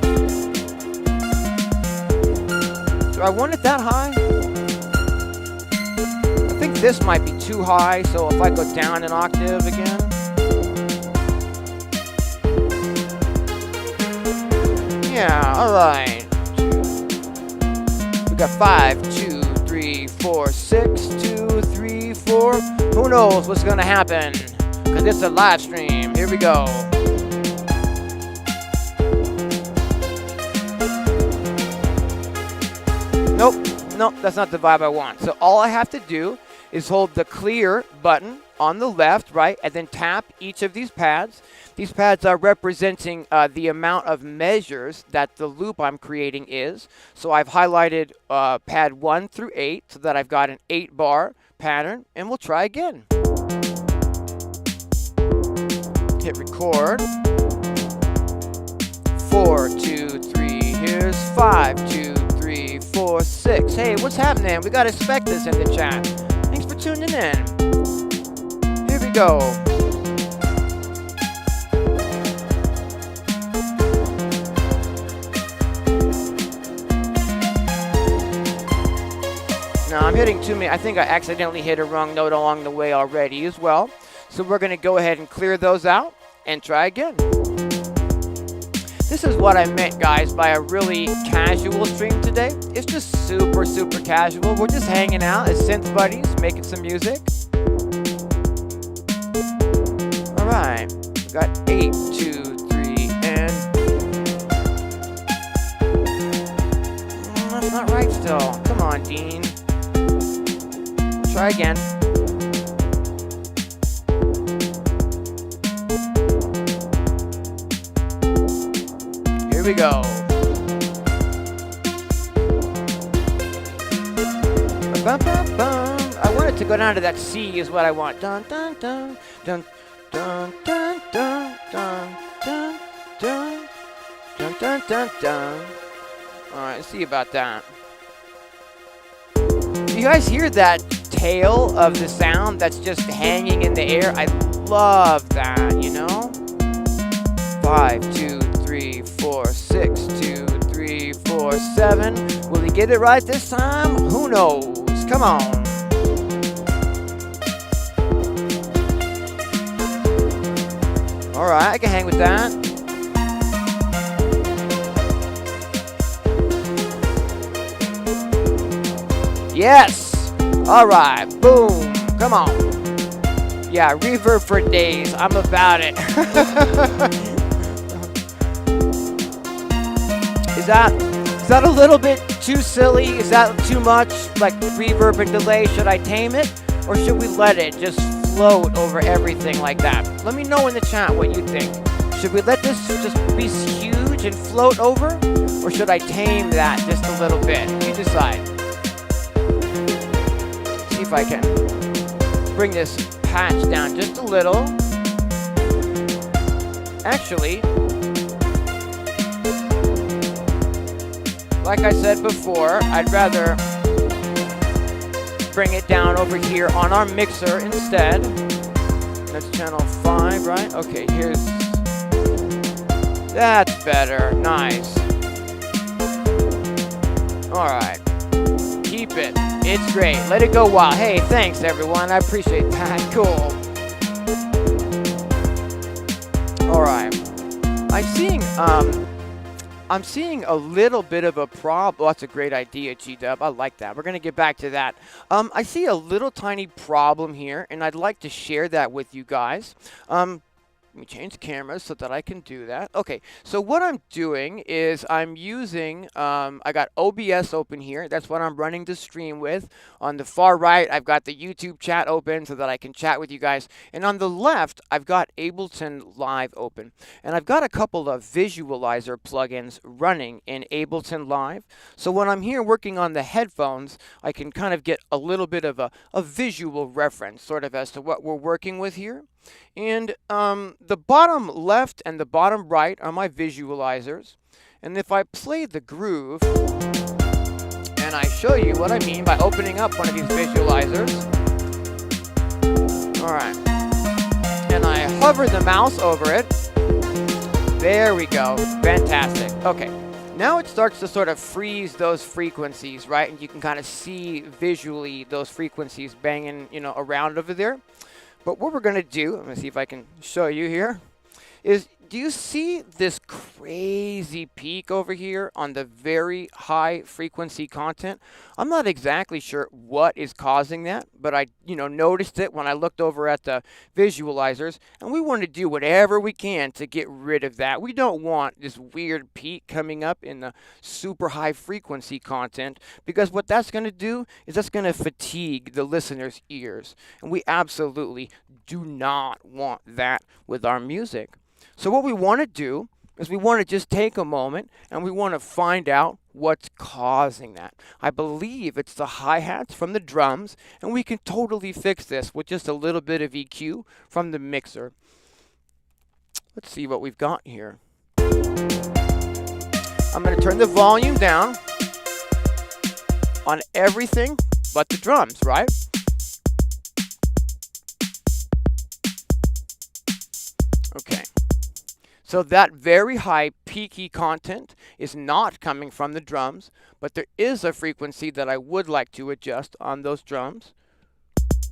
Do I want it that high? I think this might be too high, so if I go down an octave again. Yeah, alright. We got 5, 2, 3, 4, 6, 2, 3. 3, 4. Who knows what's gonna happen? Cause it's a live stream. Here we go. Nope, nope, that's not the vibe I want. So all I have to do is hold the clear button on the left, right, and then tap each of these pads. These pads are representing the amount of measures that the loop I'm creating is. So I've highlighted pad 1 through 8 so that I've got an 8-bar pattern, and we'll try again. Hit record. 4, 2, 3, here's 5, 2, 3, 4, 6. Hey, what's happening? We got Expectus in the chat. Thanks for tuning in. Here we go. Now I'm hitting too many. I think I accidentally hit a wrong note along the way already as well. So we're going to go ahead and clear those out and try again. This is what I meant, guys, by a really casual stream today. It's just super, super casual. We're just hanging out as synth buddies, making some music. All right, we got 8, 2, 3, and that's not right still. Come on, Dean. Try again. Here we go. Bum, bum, bum. I want it to go down to that C is what I want. Dun dun dun dun dun dun dun dun dun dun dun dun dun dun. All right, let's see about that. You guys hear that tail of the sound that's just hanging in the air? I love that, you know? 5, 2, 3, 4, 6, 2, 3, 4, 7. Will he get it right this time? Who knows? Come on. All right, I can hang with that. Yes! All right, boom. Come on. Yeah, reverb for days. I'm about it. Is that a little bit too silly? Is that too much? Like reverb and delay? Should I tame it? Or should we let it just float over everything like that? Let me know in the chat what you think. Should we let this just be huge and float over? Or should I tame that just a little bit? You decide. See if I can bring this patch down just a little. Actually, like I said before, I'd rather bring it down over here on our mixer instead. That's channel 5, right? Okay, here's... That's better. Nice. Alright. Keep it. It's great. Let it go wild. Hey, thanks everyone. I appreciate that. Cool. Alright. I'm seeing a little bit of a problem. Oh, that's a great idea, G-Dub. I like that. We're going to get back to that. I see a little tiny problem here, and I'd like to share that with you guys. Let me change cameras so that I can do that. Okay, so what I'm doing is I'm using, I got OBS open here. That's what I'm running the stream with. On the far right, I've got the YouTube chat open so that I can chat with you guys. And on the left, I've got Ableton Live open. And I've got a couple of visualizer plugins running in Ableton Live. So when I'm here working on the headphones, I can kind of get a little bit of a visual reference sort of as to what we're working with here. And the bottom left and the bottom right are my visualizers. And if I play the groove, and I show you what I mean by opening up one of these visualizers. Alright. And I hover the mouse over it. There we go. Fantastic. Okay. Now it starts to sort of freeze those frequencies, right? And you can kind of see visually those frequencies banging, around over there. But what we're going to do, I'm going to see if I can show you here, is do you see this crazy peak over here on the very high frequency content? I'm not exactly sure what is causing that, but I, noticed it when I looked over at the visualizers, and we want to do whatever we can to get rid of that. We don't want this weird peak coming up in the super high frequency content, because what that's going to do is that's going to fatigue the listener's ears, and we absolutely do not want that with our music. So what we want to do is we want to just take a moment and we want to find out what's causing that. I believe it's the hi-hats from the drums, and we can totally fix this with just a little bit of EQ from the mixer. Let's see what we've got here. I'm going to turn the volume down on everything but the drums, right? Okay. So that very high peaky content is not coming from the drums, but there is a frequency that I would like to adjust on those drums.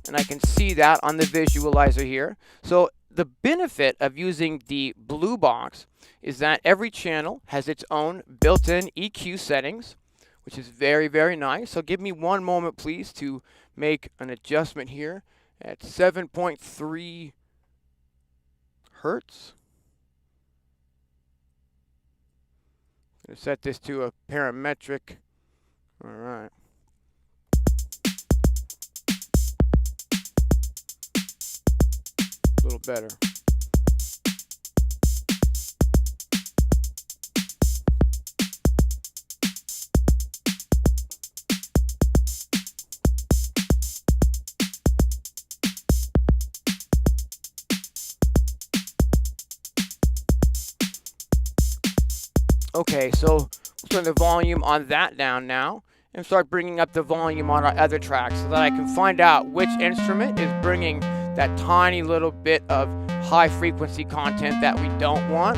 And I can see that on the visualizer here. So the benefit of using the blue box is that every channel has its own built-in EQ settings, which is very, very nice. So give me one moment, please, to make an adjustment here at 7.3 hertz. I'm going to set this to a parametric. All right. A little better. Okay, so we'll turn the volume on that down now and start bringing up the volume on our other tracks so that I can find out which instrument is bringing that tiny little bit of high frequency content that we don't want.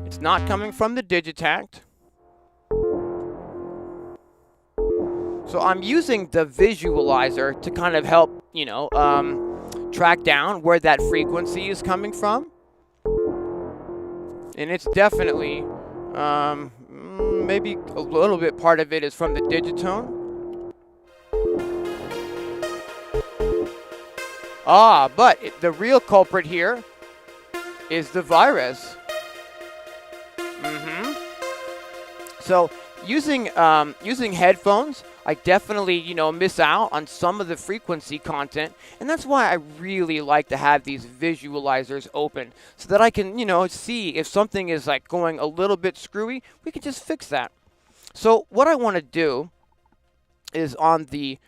It's not coming from the Digitakt. So I'm using the visualizer to kind of help, track down where that frequency is coming from. And it's definitely maybe a little bit part of it is from the Digitone. But the real culprit here is the virus. So using headphones, I definitely, miss out on some of the frequency content, and that's why I really like to have these visualizers open so that I can, see if something is like going a little bit screwy, we can just fix that. So what I want to do is on the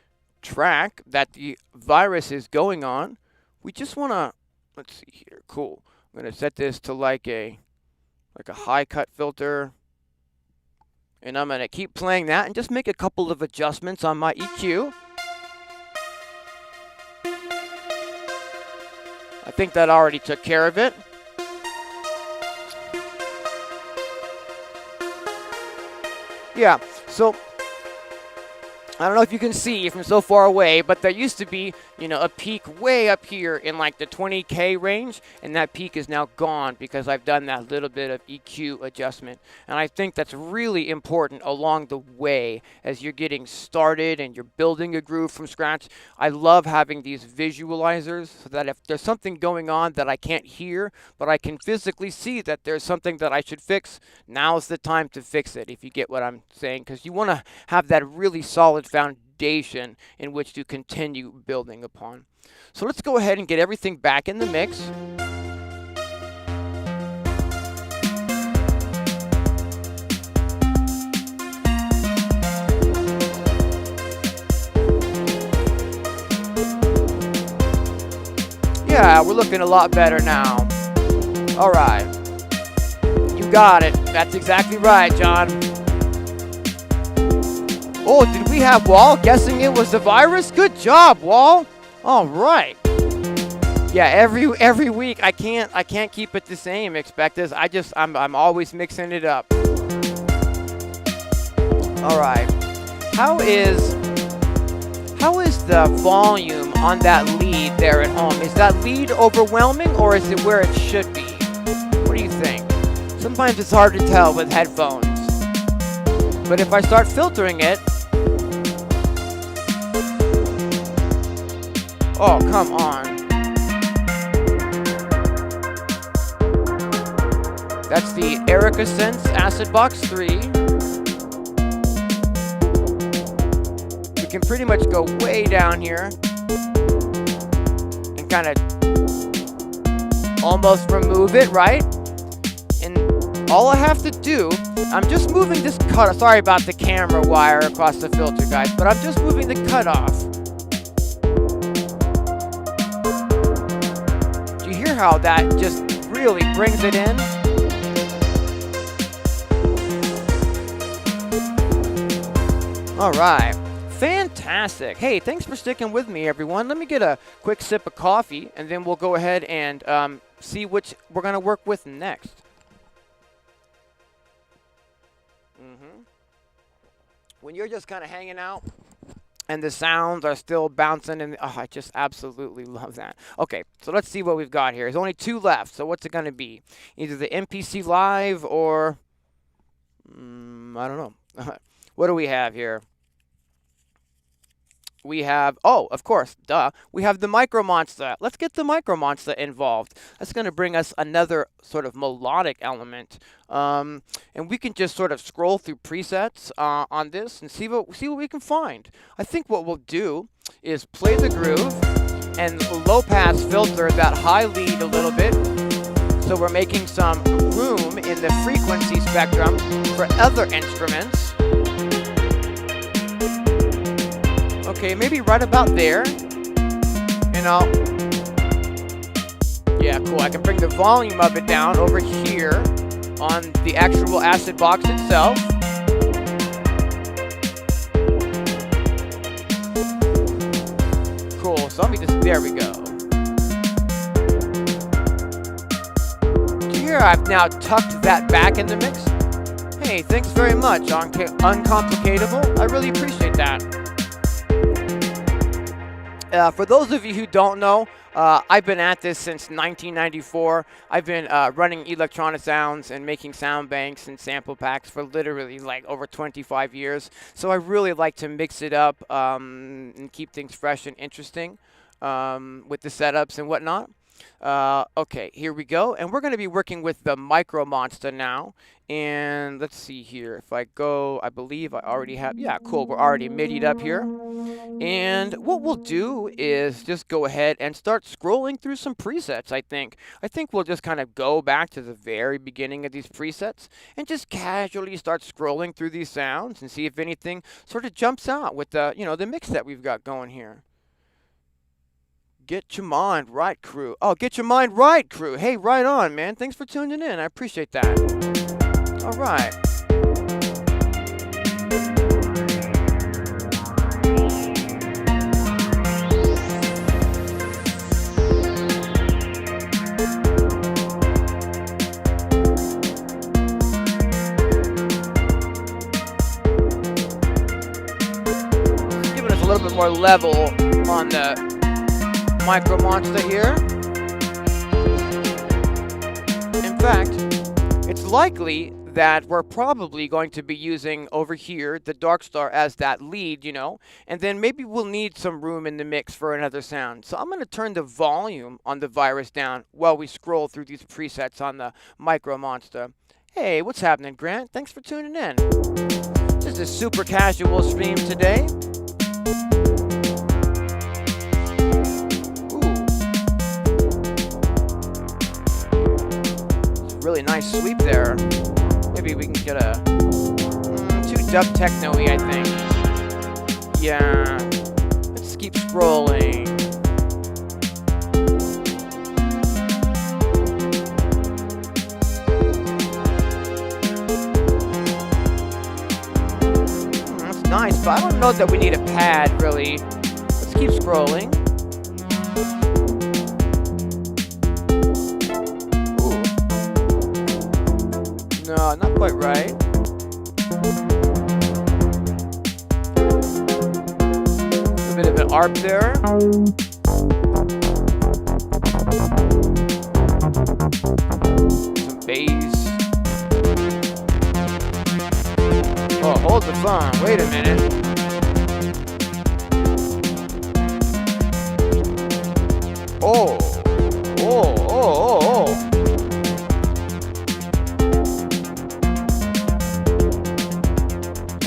track that the virus is going on, we just want to, let's see here, cool. I'm going to set this to like a high cut filter. And I'm going to keep playing that and just make a couple of adjustments on my EQ. I think that already took care of it. Yeah, so I don't know if you can see from so far away, but there used to be, a peak way up here in like the 20K range, and that peak is now gone because I've done that little bit of EQ adjustment. And I think that's really important along the way as you're getting started and you're building a groove from scratch. I love having these visualizers so that if there's something going on that I can't hear, but I can physically see that there's something that I should fix, now's the time to fix it, if you get what I'm saying, because you want to have that really solid foundation in which to continue building upon. So let's go ahead and get everything back in the mix. Yeah, we're looking a lot better now. All right. You got it. That's exactly right, John. Oh, did we have Wall guessing it was the virus? Good job, Wall. All right. Yeah, every week I can't keep it the same, Expectus. I'm always mixing it up. All right. How is the volume on that lead there at home? Is that lead overwhelming, or is it where it should be? What do you think? Sometimes it's hard to tell with headphones. But if I start filtering it, oh, come on. That's the Erica Synth Acid Box 3. We can pretty much go way down here and kind of almost remove it, right? And all I have to do, I'm just moving this cut. Sorry about the camera wire across the filter, guys, but I'm just moving the cutoff. Do you hear how that just really brings it in? All right, fantastic. Hey, thanks for sticking with me, everyone. Let me get a quick sip of coffee, and then we'll go ahead and see which we're going to work with next. When you're just kind of hanging out and the sounds are still bouncing, and oh, I just absolutely love that. Okay, so let's see what we've got here. There's only 2 left, so what's it going to be? Either the MPC Live or, I don't know. What do we have here? We have, oh, of course, duh. We have the MicroMonsta. Let's get the MicroMonsta involved. That's going to bring us another sort of melodic element. And we can just sort of scroll through presets on this and see what we can find. I think what we'll do is play the groove and low pass filter that high lead a little bit. So we're making some room in the frequency spectrum for other instruments. Okay, maybe right about there. You know. Yeah, cool. I can bring the volume of it down over here on the actual acid box itself. Cool. So let me just, there we go. Do you hear I've now tucked that back in the mix? Hey, thanks very much, Uncomplicatable. I really appreciate that. For those of you who don't know, I've been at this since 1994. I've been running electronic sounds and making sound banks and sample packs for literally like over 25 years. So I really like to mix it up and keep things fresh and interesting with the setups and whatnot. Okay, here we go. And we're going to be working with the MicroMonsta now. And let's see here. If I go, I believe I already have, yeah, cool. We're already midied up here. And what we'll do is just go ahead and start scrolling through some presets, I think. I think we'll just kind of go back to the very beginning of these presets and just casually start scrolling through these sounds and see if anything sort of jumps out with the, the mix that we've got going here. Get your mind right, crew. Oh, get your mind right, crew. Hey, right on, man. Thanks for tuning in. I appreciate that. All right. Giving us a little bit more level on the MicroMonsta here. In fact, it's likely that we're probably going to be using over here the Darkstar as that lead, and then maybe we'll need some room in the mix for another sound. So I'm going to turn the volume on the virus down while we scroll through these presets on the MicroMonsta. Hey, what's happening, Grant? Thanks for tuning in. Just a super casual stream today. Really nice sweep there. Maybe we can get a too dub techno-y, I think. Yeah. Let's keep scrolling. That's nice, but I don't know that we need a pad, really. Let's keep scrolling. No, not quite right. A bit of an ARP there. Some bass. Oh, hold the phone. Wait a minute. Oh. Oh, oh, oh, oh.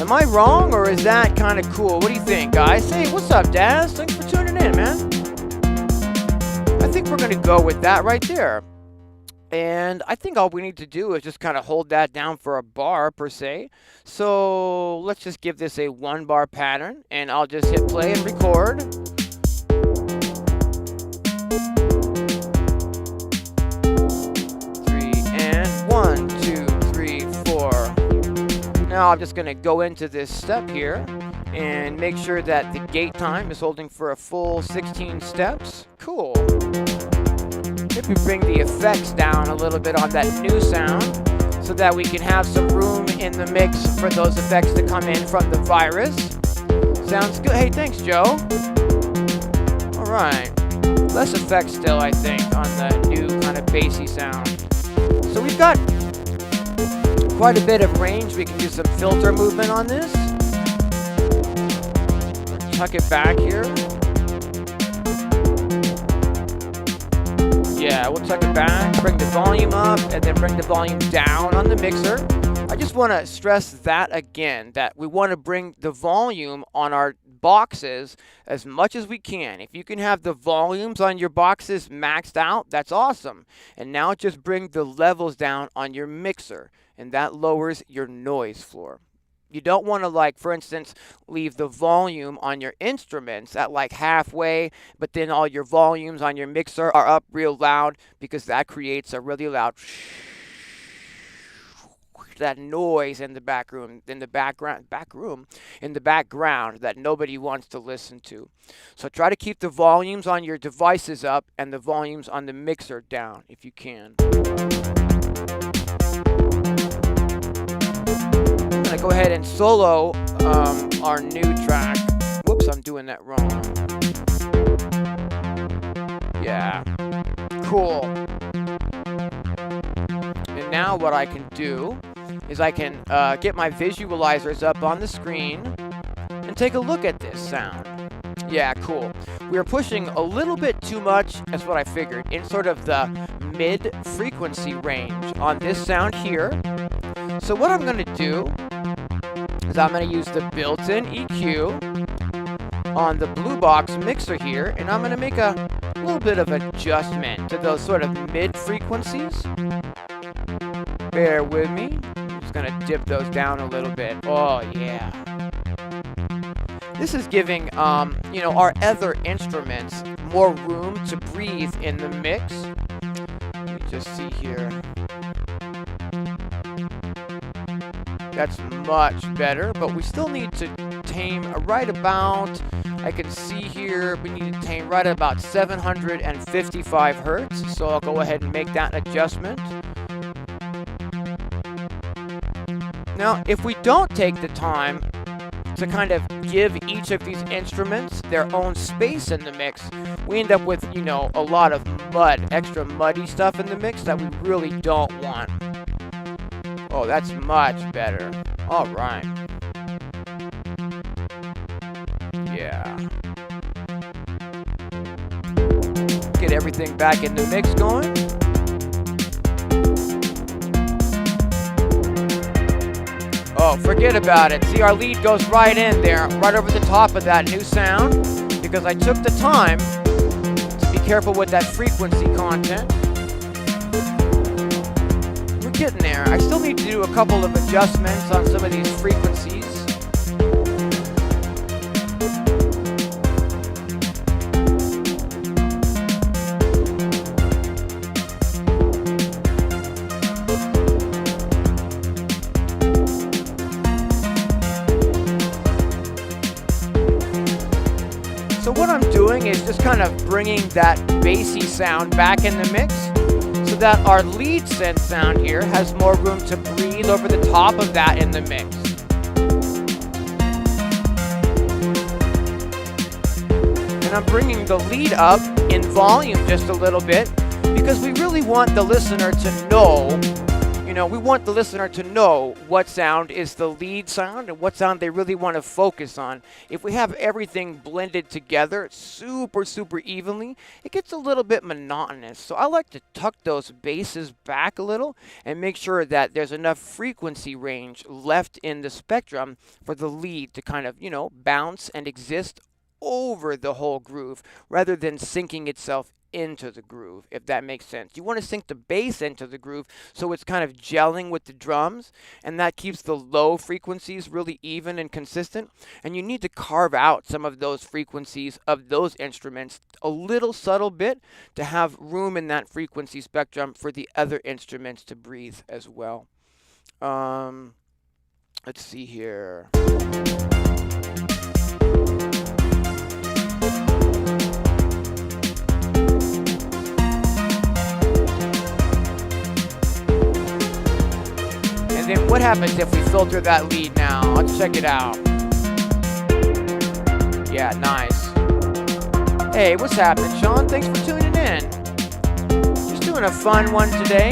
Am I wrong, or is that kind of cool? What do you think, guys? Hey, what's up, Daz? Thanks for tuning in, man. I think we're going to go with that right there. And I think all we need to do is just kind of hold that down for a bar, per se. So let's just give this a 1-bar pattern, and I'll just hit play and record. Now I'm just going to go into this step here and make sure that the gate time is holding for a full 16 steps. Cool. Maybe bring the effects down a little bit on that new sound so that we can have some room in the mix for those effects to come in from the virus. Sounds good. Hey, thanks, Joe. All right. Less effects still, I think, on the new kind of bassy sound. So we've got quite a bit of range. We can do some filter movement on this. Tuck it back here. Yeah, we'll tuck it back, bring the volume up, and then bring the volume down on the mixer. I just want to stress that again, that we want to bring the volume on our boxes as much as we can. If you can have the volumes on your boxes maxed out, that's awesome. And now just bring the levels down on your mixer, and that lowers your noise floor. You don't want to, like, for instance, leave the volume on your instruments at like halfway, but then all your volumes on your mixer are up real loud, because that creates a really loud that noise in the background, in the background that nobody wants to listen to. So try to keep the volumes on your devices up and the volumes on the mixer down if you can. I'm gonna go ahead and solo our new track. Whoops, I'm doing that wrong. Yeah, cool. And now what I can do is I can get my visualizers up on the screen and take a look at this sound. Yeah, cool. We are pushing a little bit too much, that's what I figured, in sort of the mid-frequency range on this sound here. So what I'm going to do is I'm going to use the built-in EQ on the Blue Box mixer here, and I'm going to make a little bit of adjustment to those sort of mid-frequencies. Bear with me. I'm just going to dip those down a little bit. Oh, yeah. This is giving, our other instruments more room to breathe in the mix. Let me just see here. That's much better, but we still need to tame right about, I can see here, we need to tame right about 755 hertz. So I'll go ahead and make that adjustment. Now, if we don't take the time to kind of give each of these instruments their own space in the mix, we end up with, a lot of mud, extra muddy stuff in the mix that we really don't want. Oh, that's much better. All right. Yeah. Get everything back in the mix going. Oh, forget about it. See, our lead goes right in there, right over the top of that new sound, because I took the time to be careful with that frequency content. We're getting there. I still need to do a couple of adjustments on some of these frequencies. So what I'm doing is just kind of bringing that bassy sound back in the mix so that our lead synth sound here has more room to breathe over the top of that in the mix. And I'm bringing the lead up in volume just a little bit because we really want the listener to know, You know, we want the listener to know what sound is the lead sound and what sound they really want to focus on. If we have everything blended together super, super evenly, it gets a little bit monotonous. So I like to tuck those basses back a little and make sure that there's enough frequency range left in the spectrum for the lead to kind of, you know, bounce and exist over the whole groove rather than sinking itself into the groove, if that makes sense. You want to sink the bass into the groove so it's kind of gelling with the drums, and that keeps the low frequencies really even and consistent. And you need to carve out some of those frequencies of those instruments a little subtle bit to have room in that frequency spectrum for the other instruments to breathe as well. Let's see here. And then what happens if we filter that lead now? Let's check it out. Yeah, nice. Hey, what's happening, Sean? Thanks for tuning in. Just doing a fun one today.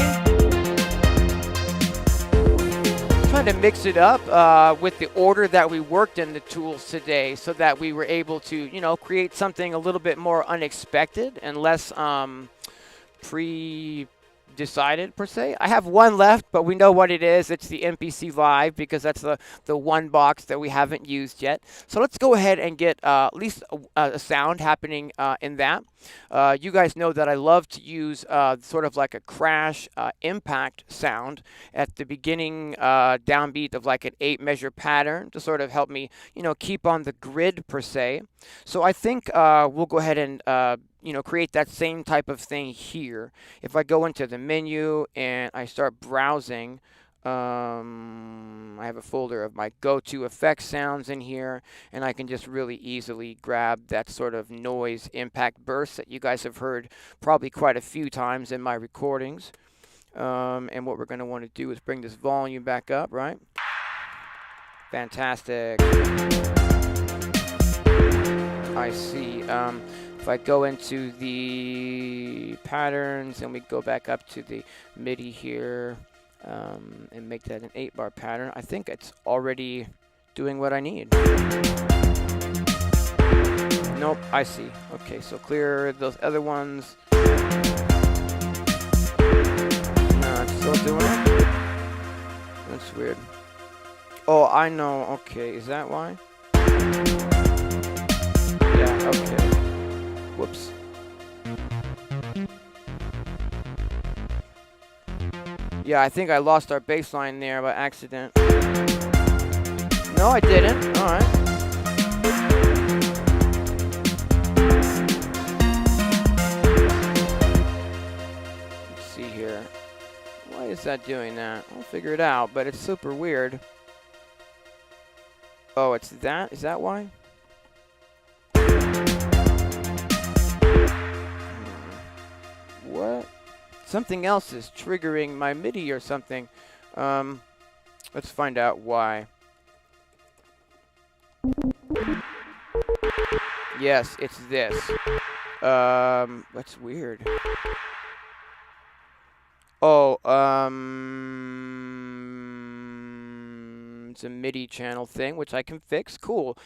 Trying to mix it up with the order that we worked in the tools today so that we were able to, you know, create something a little bit more unexpected and less pre-decided per se. I have one left, but we know what it is. It's the MPC Live because that's the one box that we haven't used yet. So let's go ahead and get at least a sound happening in that. You guys know that I love to use sort of like a crash impact sound at the beginning downbeat of like an 8-measure pattern to sort of help me, you know, keep on the grid per se. So I think we'll go ahead and you know, create that same type of thing here. If I go into the menu and I start browsing, I have a folder of my go-to effects sounds in here, and I can just really easily grab that sort of noise impact burst that you guys have heard probably quite a few times in my recordings. And what we're going to want to do is bring this volume back up, right? Fantastic. I see. If I go into the patterns and we go back up to the MIDI here and make that an 8-bar pattern, I think it's already doing what I need. Nope, I see. Okay, so clear those other ones. No, it's still doing it. That's weird. Oh, I know. Okay, is that why? Yeah, okay. Whoops. Yeah, I think I lost our bass line there by accident. No, I didn't. All right. Let's see here. Why is that doing that? I'll figure it out, but it's super weird. Oh, it's that? Is that why? What? Something else is triggering my MIDI or something. Let's find out why. Yes, it's this. That's weird. Oh, it's a MIDI channel thing, which I can fix. Cool.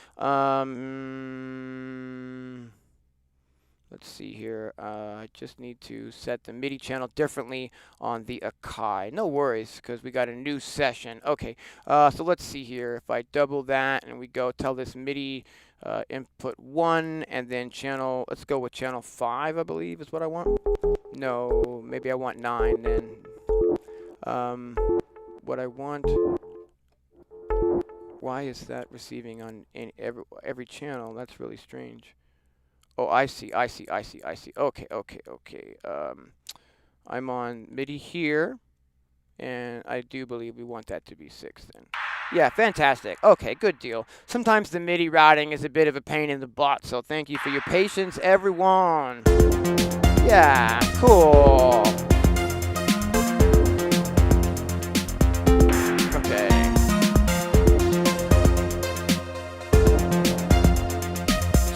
Let's see here. I just need to set the MIDI channel differently on the Akai. No worries, because we got a new session. Okay, so let's see here. If I double that and we go tell this MIDI input 1 and then channel, let's go with channel 5, I believe is what I want. No, maybe I want 9 then. What I want, why is that receiving on every channel? That's really strange. Oh, I see. Okay. I'm on MIDI here, and I do believe we want that to be 6 then. Yeah, fantastic. Okay, good deal. Sometimes the MIDI routing is a bit of a pain in the butt, so thank you for your patience, everyone. Yeah, cool. Okay.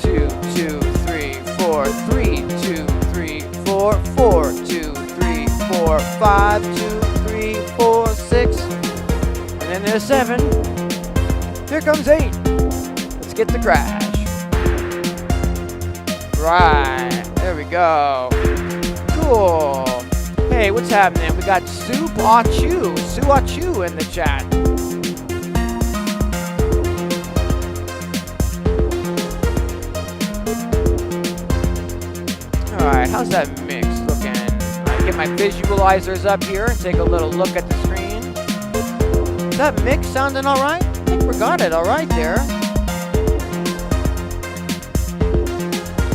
2, 2, 3, 4, 3, 2, 3, 4, 4, 2, 3, 4, 5, 2, 3, 4, a 7. Here comes 8. Let's get the crash. Right, there we go. Cool. Hey, what's happening? We got Sue Achu in the chat. Alright, how's that mix looking? I get my visualizers up here and take a little look at the screen. Is that mix sounding alright? I think we got it alright there.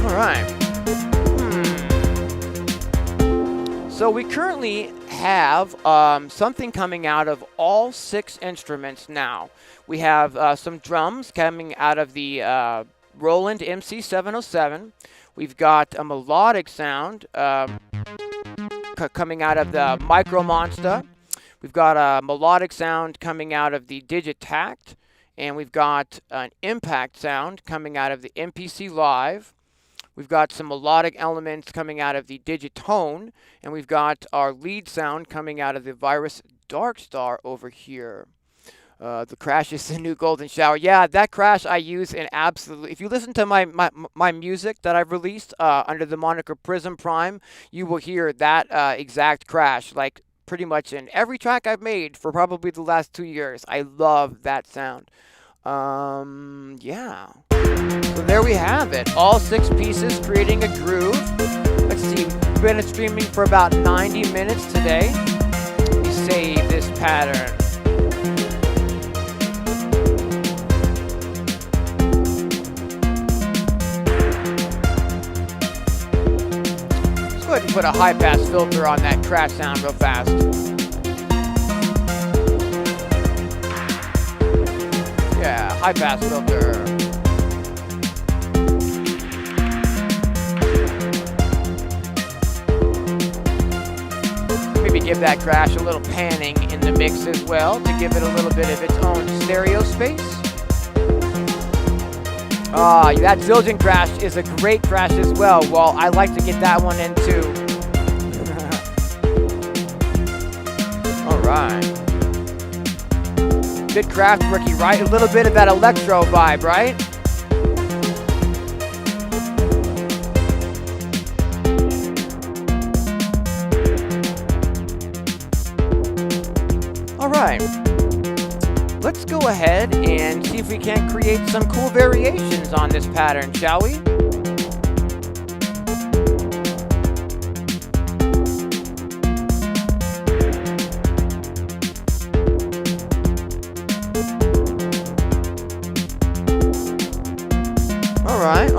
Alright. So we currently have something coming out of all 6 instruments now. We have some drums coming out of the Roland MC707. We've got a melodic sound coming out of the MicroMonsta. We've got a melodic sound coming out of the Digitakt. And we've got an impact sound coming out of the MPC Live. We've got some melodic elements coming out of the Digitone, and we've got our lead sound coming out of the Virus Darkstar over here. The crash is the new golden shower. Yeah, that crash I use in absolutely. If you listen to my music that I've released under the moniker Prism Prime, you will hear that exact crash, like pretty much in every track I've made for probably the last 2 years. I love that sound. Yeah. So there we have it. All 6 pieces creating a groove. Let's see. We've been streaming for about 90 minutes today. We save this pattern. Let's go ahead and put a high pass filter on that crash sound real fast. Yeah, high pass filter. Maybe give that crash a little panning in the mix as well to give it a little bit of its own stereo space. That Zildjian crash is a great crash as well. Well, I like to get that one in too. All right. Good craft worky, right? A little bit of that electro vibe, right? All right. Let's go ahead and see if we can't create some cool variations on this pattern, shall we?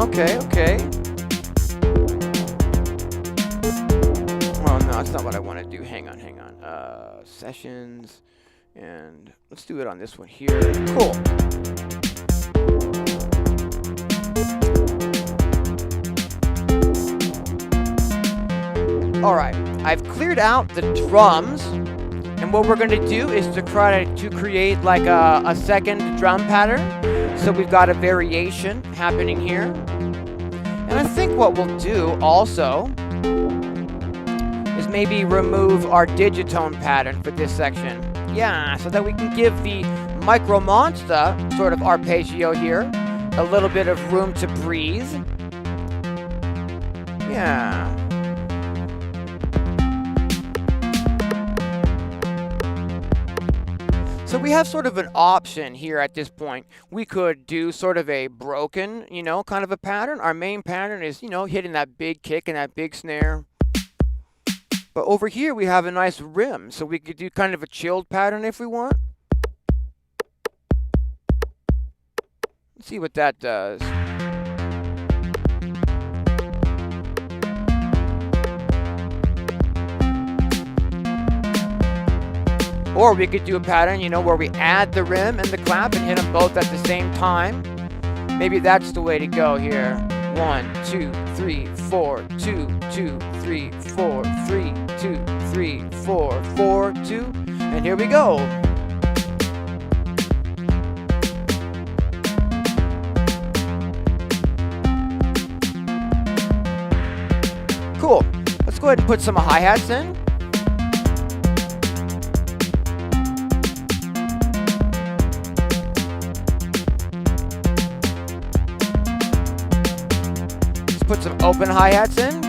Okay. Oh, no, that's not what I want to do. Hang on. Sessions. And let's do it on this one here. Cool. All right. I've cleared out the drums. And what we're going to do is to try to create like a second drum pattern. So we've got a variation happening here. And I think what we'll do also is maybe remove our Digitone pattern for this section. Yeah, so that we can give the MicroMonsta sort of arpeggio here a little bit of room to breathe. Yeah. So we have sort of an option here at this point. We could do sort of a broken, kind of a pattern. Our main pattern is, hitting that big kick and that big snare. But over here we have a nice rim, so we could do kind of a chilled pattern if we want. Let's see what that does. Or we could do a pattern, where we add the rim and the clap and hit them both at the same time. Maybe that's the way to go here. 1, 2, 3, 4, 2, 2, 3, 4, 3, 2, 3, 4, 4, 2, and here we go. Cool. Let's go ahead and put some hi-hats in. put some open hi-hats in.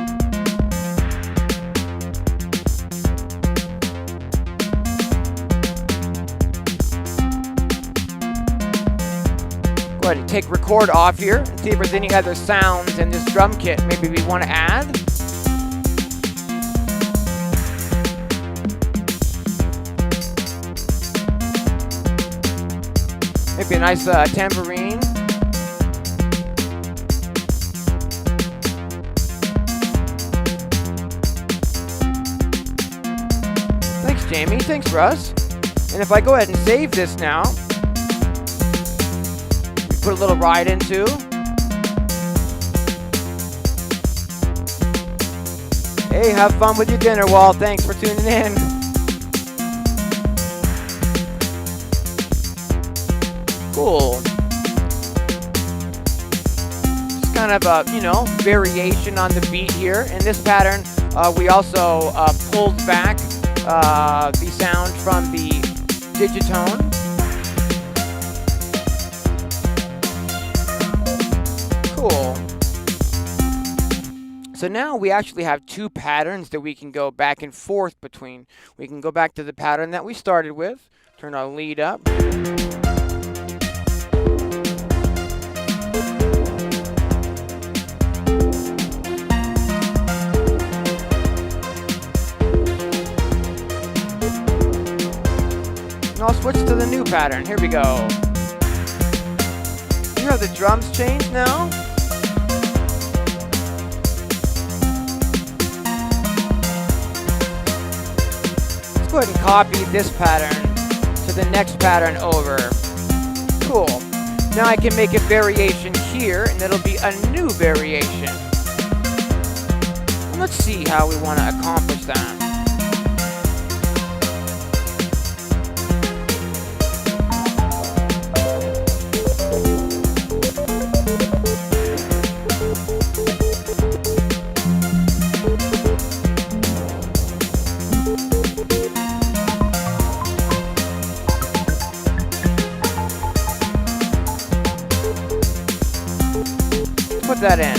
Go ahead and take record off here and see if there's any other sounds in this drum kit maybe we want to add. Maybe a nice tambourine. Thanks, Jamie. Thanks, Russ. And if I go ahead and save this now, put a little ride into. Hey, have fun with your dinner, Walt. Thanks for tuning in. Cool. Just kind of a, variation on the beat here. In this pattern, we also pulled back the sound from the Digitone. Cool. So now we actually have two patterns that we can go back and forth between. We can go back to the pattern that we started with, turn our lead up. And I'll switch to the new pattern. Here we go. You have the drums changed now? Go ahead and copy this pattern to the next pattern over. Cool. Now I can make a variation here, and it'll be a new variation. And let's see how we want to accomplish that. Put that in.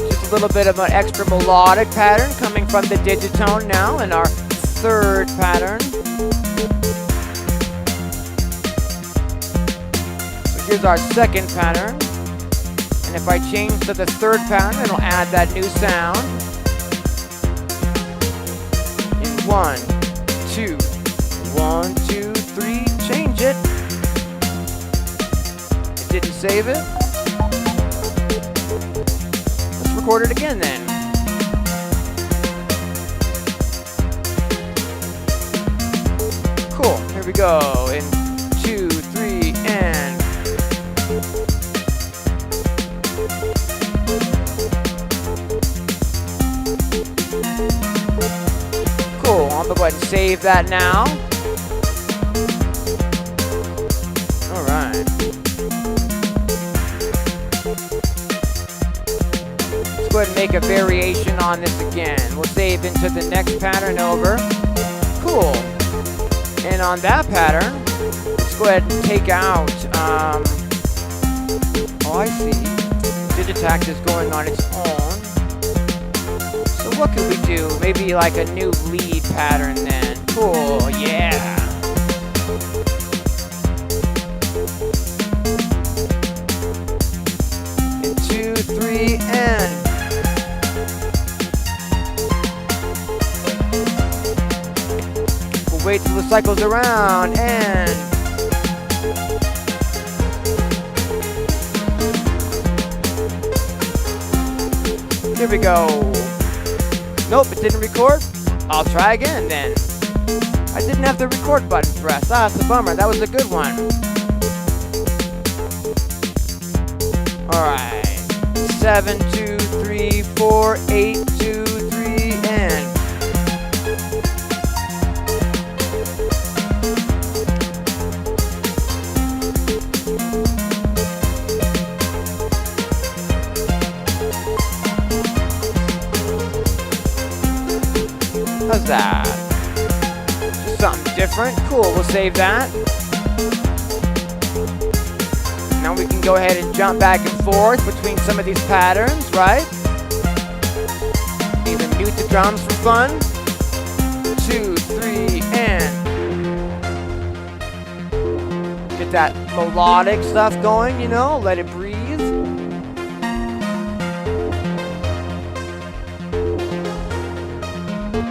Just a little bit of an extra melodic pattern coming from the Digitone now in our third pattern. So here's our second pattern. And if I change to the third pattern, it'll add that new sound. 1, 2, 1, 2, 3, change it. It didn't save it. Let's record it again then. Cool, here we go. In 2, 3, and. Cool, I'm gonna go ahead and save that now. Alright. Let's go ahead and make a variation on this again. We'll save into the next pattern over. Cool. And on that pattern, let's go ahead and take out, oh I see. Digitakt is going on its own. What could we do? Maybe like a new lead pattern then. Cool, yeah. And 2, 3, and. We'll wait till the cycle's around, and. Here we go. Nope, it didn't record. I'll try again then. I didn't have the record button pressed. Ah, it's a bummer. That was a good one. Alright. 7, 2, 3, 4, 8, 2, 3, and. How's that? Just something different. Cool, we'll save that. Now we can go ahead and jump back and forth between some of these patterns, right? Even mute the drums for fun. 2, 3, and get that melodic stuff going, you know, let it breathe.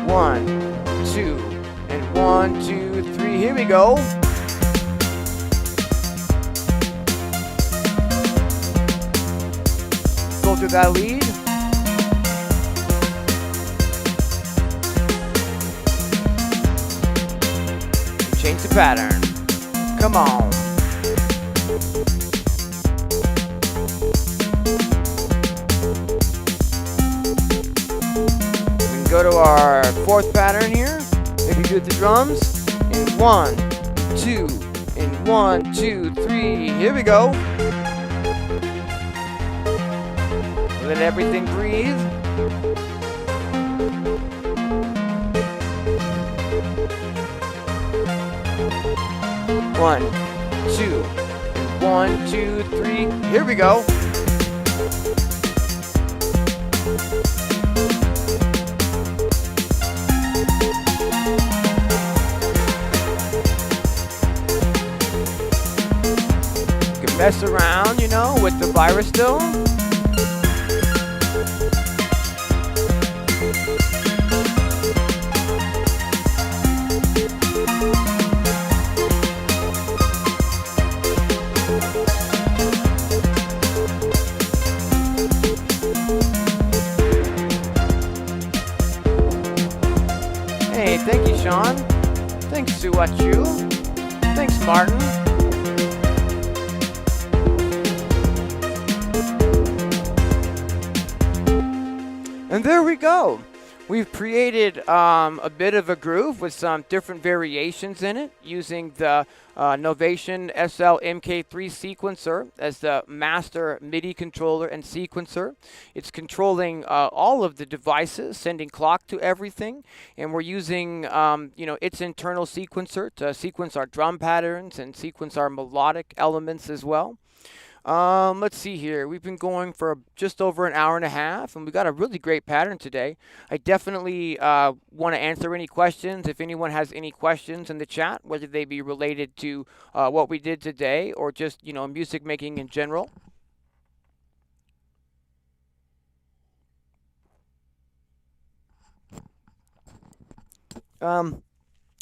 1, 2, and 1, 2, 3, here we go. Go through that lead. Change the pattern. Come on. We can go to our fourth pattern here. Maybe do the drums. In 1, 2, and 1, 2, 3. Here we go. Let everything breathe. One, two, and 1, 2, 3. Here we go. You can mess around, you know, with the virus still. Hey, thank you, Sean. Thanks, Suachu. Thanks, Martin. And there we go. We've created a bit of a groove with some different variations in it using the Novation SL MK3 sequencer as the master MIDI controller and sequencer. It's controlling all of the devices, sending clock to everything, and we're using its internal sequencer to sequence our drum patterns and sequence our melodic elements as well. Let's see here. We've been going for just over an hour and a half, and we got a really great pattern today. I definitely want to answer any questions. If anyone has any questions in the chat, whether they be related to what we did today or just, music making in general.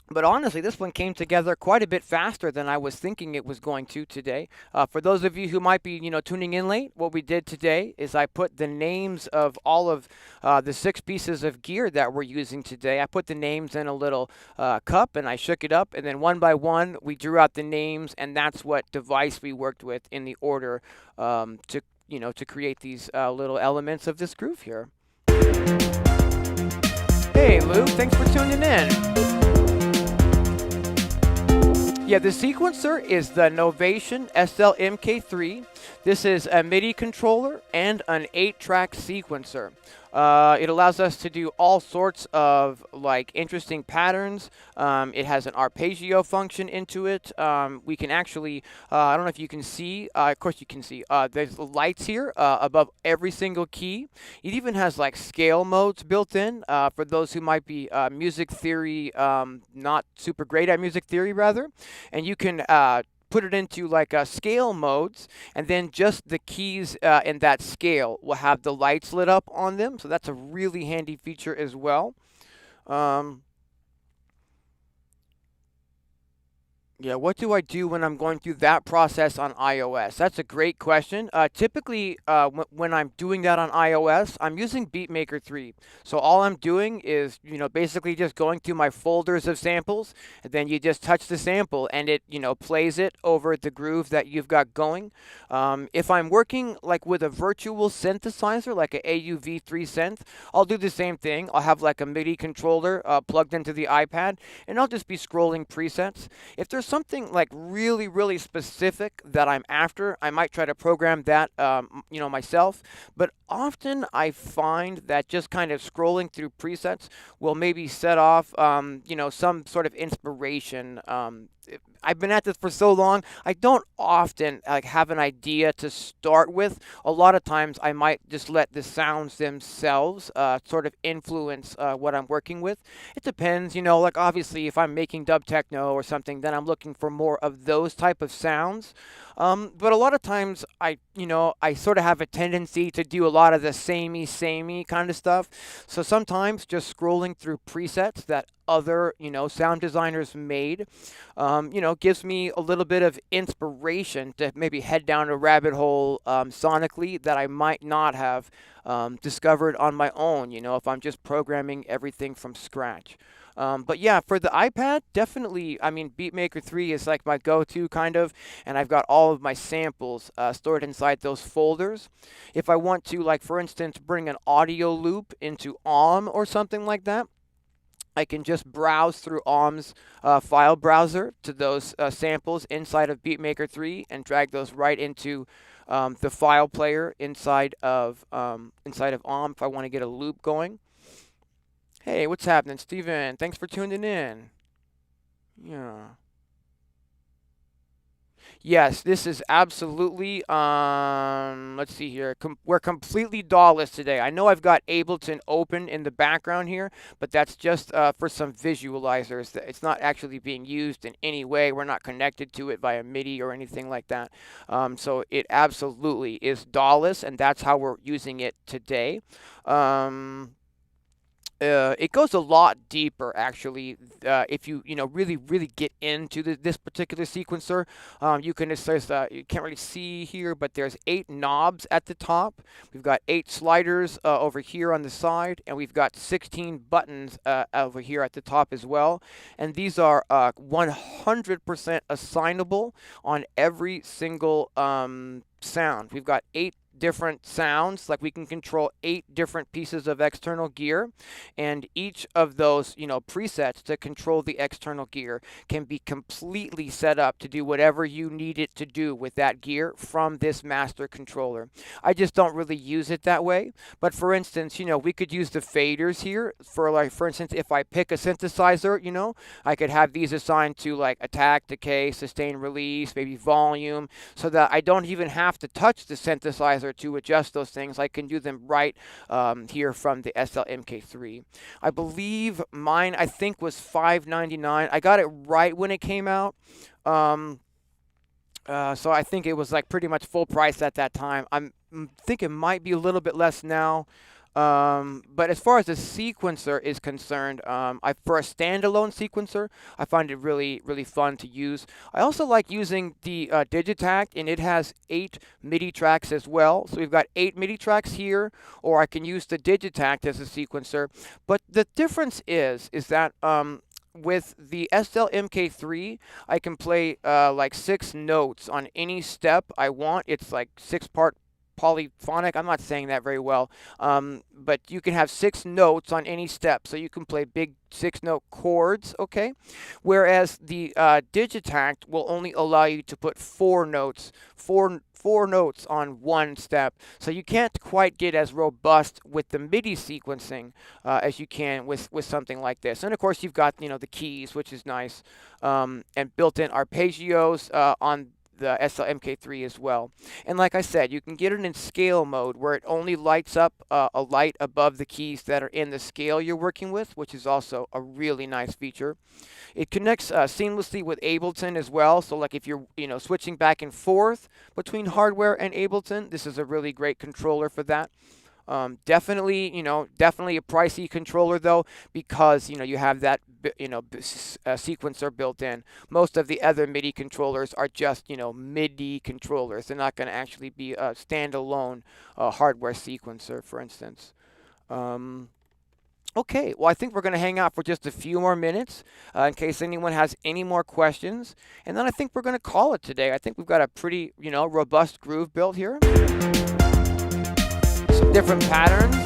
But honestly, this one came together quite a bit faster than I was thinking it was going to today. For those of you who might be, tuning in late, what we did today is I put the names of all of the 6 pieces of gear that we're using today. I put the names in a little cup and I shook it up, and then one by one we drew out the names, and that's what device we worked with in the order to create these little elements of this groove here. Hey, Luke, thanks for tuning in. Yeah, the sequencer is the Novation SL MK3. This is a MIDI controller and an 8-track sequencer. It allows us to do all sorts of interesting patterns. It has an arpeggio function into it. We can actually, I don't know if you can see, of course you can see, there's lights here above every single key. It even has scale modes built in for those who might be music theory, not super great at music theory rather. And you can put it into scale modes, and then just the keys in that scale will have the lights lit up on them. So that's a really handy feature as well. Yeah, what do I do when I'm going through that process on iOS? That's a great question. Typically, when I'm doing that on iOS, I'm using Beatmaker 3. So all I'm doing is, basically just going through my folders of samples, and then you just touch the sample, and it, plays it over the groove that you've got going. If I'm working with a virtual synthesizer, like an AUV3 synth, I'll do the same thing. I'll have a MIDI controller plugged into the iPad, and I'll just be scrolling presets. If there's something like really, really specific that I'm after, I might try to program that, myself. But often I find that just kind of scrolling through presets will maybe set off, some sort of inspiration. I've been at this for so long. I don't often like have an idea to start with. A lot of times, I might just let the sounds themselves sort of influence what I'm working with. It depends, like obviously, if I'm making dub techno or something, then I'm looking for more of those type of sounds. But a lot of times, I sort of have a tendency to do a lot of the samey kind of stuff. So sometimes just scrolling through presets that other, sound designers made, gives me a little bit of inspiration to maybe head down a rabbit hole sonically that I might not have discovered on my own, if I'm just programming everything from scratch. But yeah, for the iPad, definitely, I mean, Beatmaker 3 is like my go-to kind of, and I've got all of my samples stored inside those folders. If I want to, like, for instance, bring an audio loop into AUM or something like that, I can just browse through AUM's file browser to those samples inside of Beatmaker 3 and drag those right into the file player inside of AUM if I want to get a loop going. Hey, what's happening, Steven? Thanks for tuning in. Yeah. Yes, this is absolutely, let's see here. We're completely DAW-less today. I know I've got Ableton open in the background here, but that's just for some visualizers. It's not actually being used in any way. We're not connected to it via MIDI or anything like that. So it absolutely is DAW-less, and that's how we're using it today. It goes a lot deeper, actually. If you really get into this particular sequencer, you can assess. You can't really see here, but there's 8 knobs at the top. We've got 8 sliders over here on the side, and we've got 16 buttons over here at the top as well. And these are 100% assignable on every single sound. We've got 8 different sounds, like we can control 8 different pieces of external gear, and each of those presets to control the external gear can be completely set up to do whatever you need it to do with that gear from this master controller. I just don't really use it that way, but for instance, we could use the faders here for instance, if I pick a synthesizer, I could have these assigned to like attack, decay, sustain, release, maybe volume, so that I don't even have to touch the synthesizer to adjust those things. I can do them right here from the SL-MK3. I believe mine, I think, was $5.99. I got it right when it came out. So I think it was like pretty much full price at that time. I think it might be a little bit less now. But as far as the sequencer is concerned, for a standalone sequencer, I find it really, really fun to use. I also like using the Digitakt, and it has 8 MIDI tracks as well. So we've got 8 MIDI tracks here, or I can use the Digitakt as a sequencer. But the difference is that with the SL-MK3, I can play like 6 notes on any step I want. It's like 6-part polyphonic. I'm not saying that very well, but you can have 6 notes on any step, so you can play big 6-note chords, okay? Whereas the Digitakt will only allow you to put 4 notes, four notes on one step, so you can't quite get as robust with the MIDI sequencing as you can with something like this. And of course, you've got the keys, which is nice, and built-in arpeggios on the SL-MK3 as well. And like I said, you can get it in scale mode where it only lights up a light above the keys that are in the scale you're working with, which is also a really nice feature. It connects seamlessly with Ableton as well. So like if you're switching back and forth between hardware and Ableton, this is a really great controller for that. Definitely a pricey controller though, because you have that sequencer built in. Most of the other MIDI controllers are just MIDI controllers. They're not going to actually be a standalone hardware sequencer, for instance. Okay, well, I think we're going to hang out for just a few more minutes in case anyone has any more questions, and then I think we're going to call it today. I think we've got a pretty robust groove built here. Some different patterns.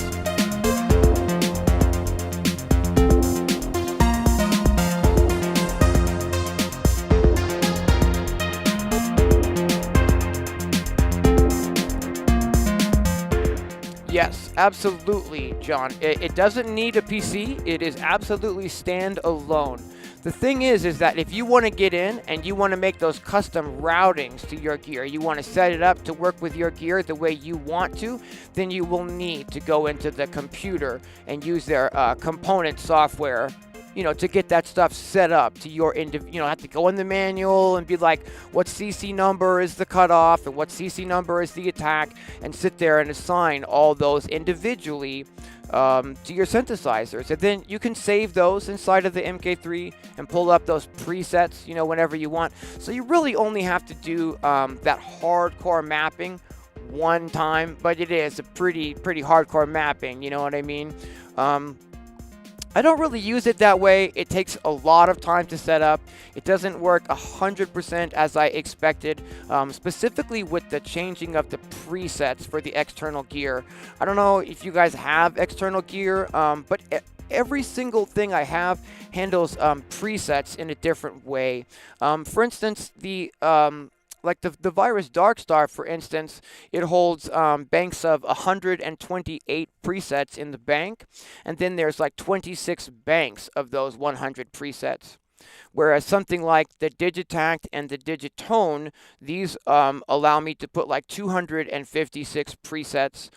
Absolutely, John. It doesn't need a PC. It is absolutely standalone. The thing is that if you want to get in and you want to make those custom routings to your gear, you want to set it up to work with your gear the way you want to, then you will need to go into the computer and use their component software, to get that stuff set up to your have to go in the manual and be like, what CC number is the cutoff and what CC number is the attack, and sit there and assign all those individually to your synthesizers. And then you can save those inside of the MK3 and pull up those presets, whenever you want. So you really only have to do that hardcore mapping one time, but it is a pretty hardcore mapping, you know what I mean? I don't really use it that way. It takes a lot of time to set up. It doesn't work 100% as I expected, specifically with the changing of the presets for the external gear. I don't know if you guys have external gear, but every single thing I have handles presets in a different way. For instance, like the Virus Darkstar, for instance, it holds banks of 128 presets in the bank, and then there's like 26 banks of those 100 presets. Whereas something like the Digitakt and the Digitone, these allow me to put like 256 presets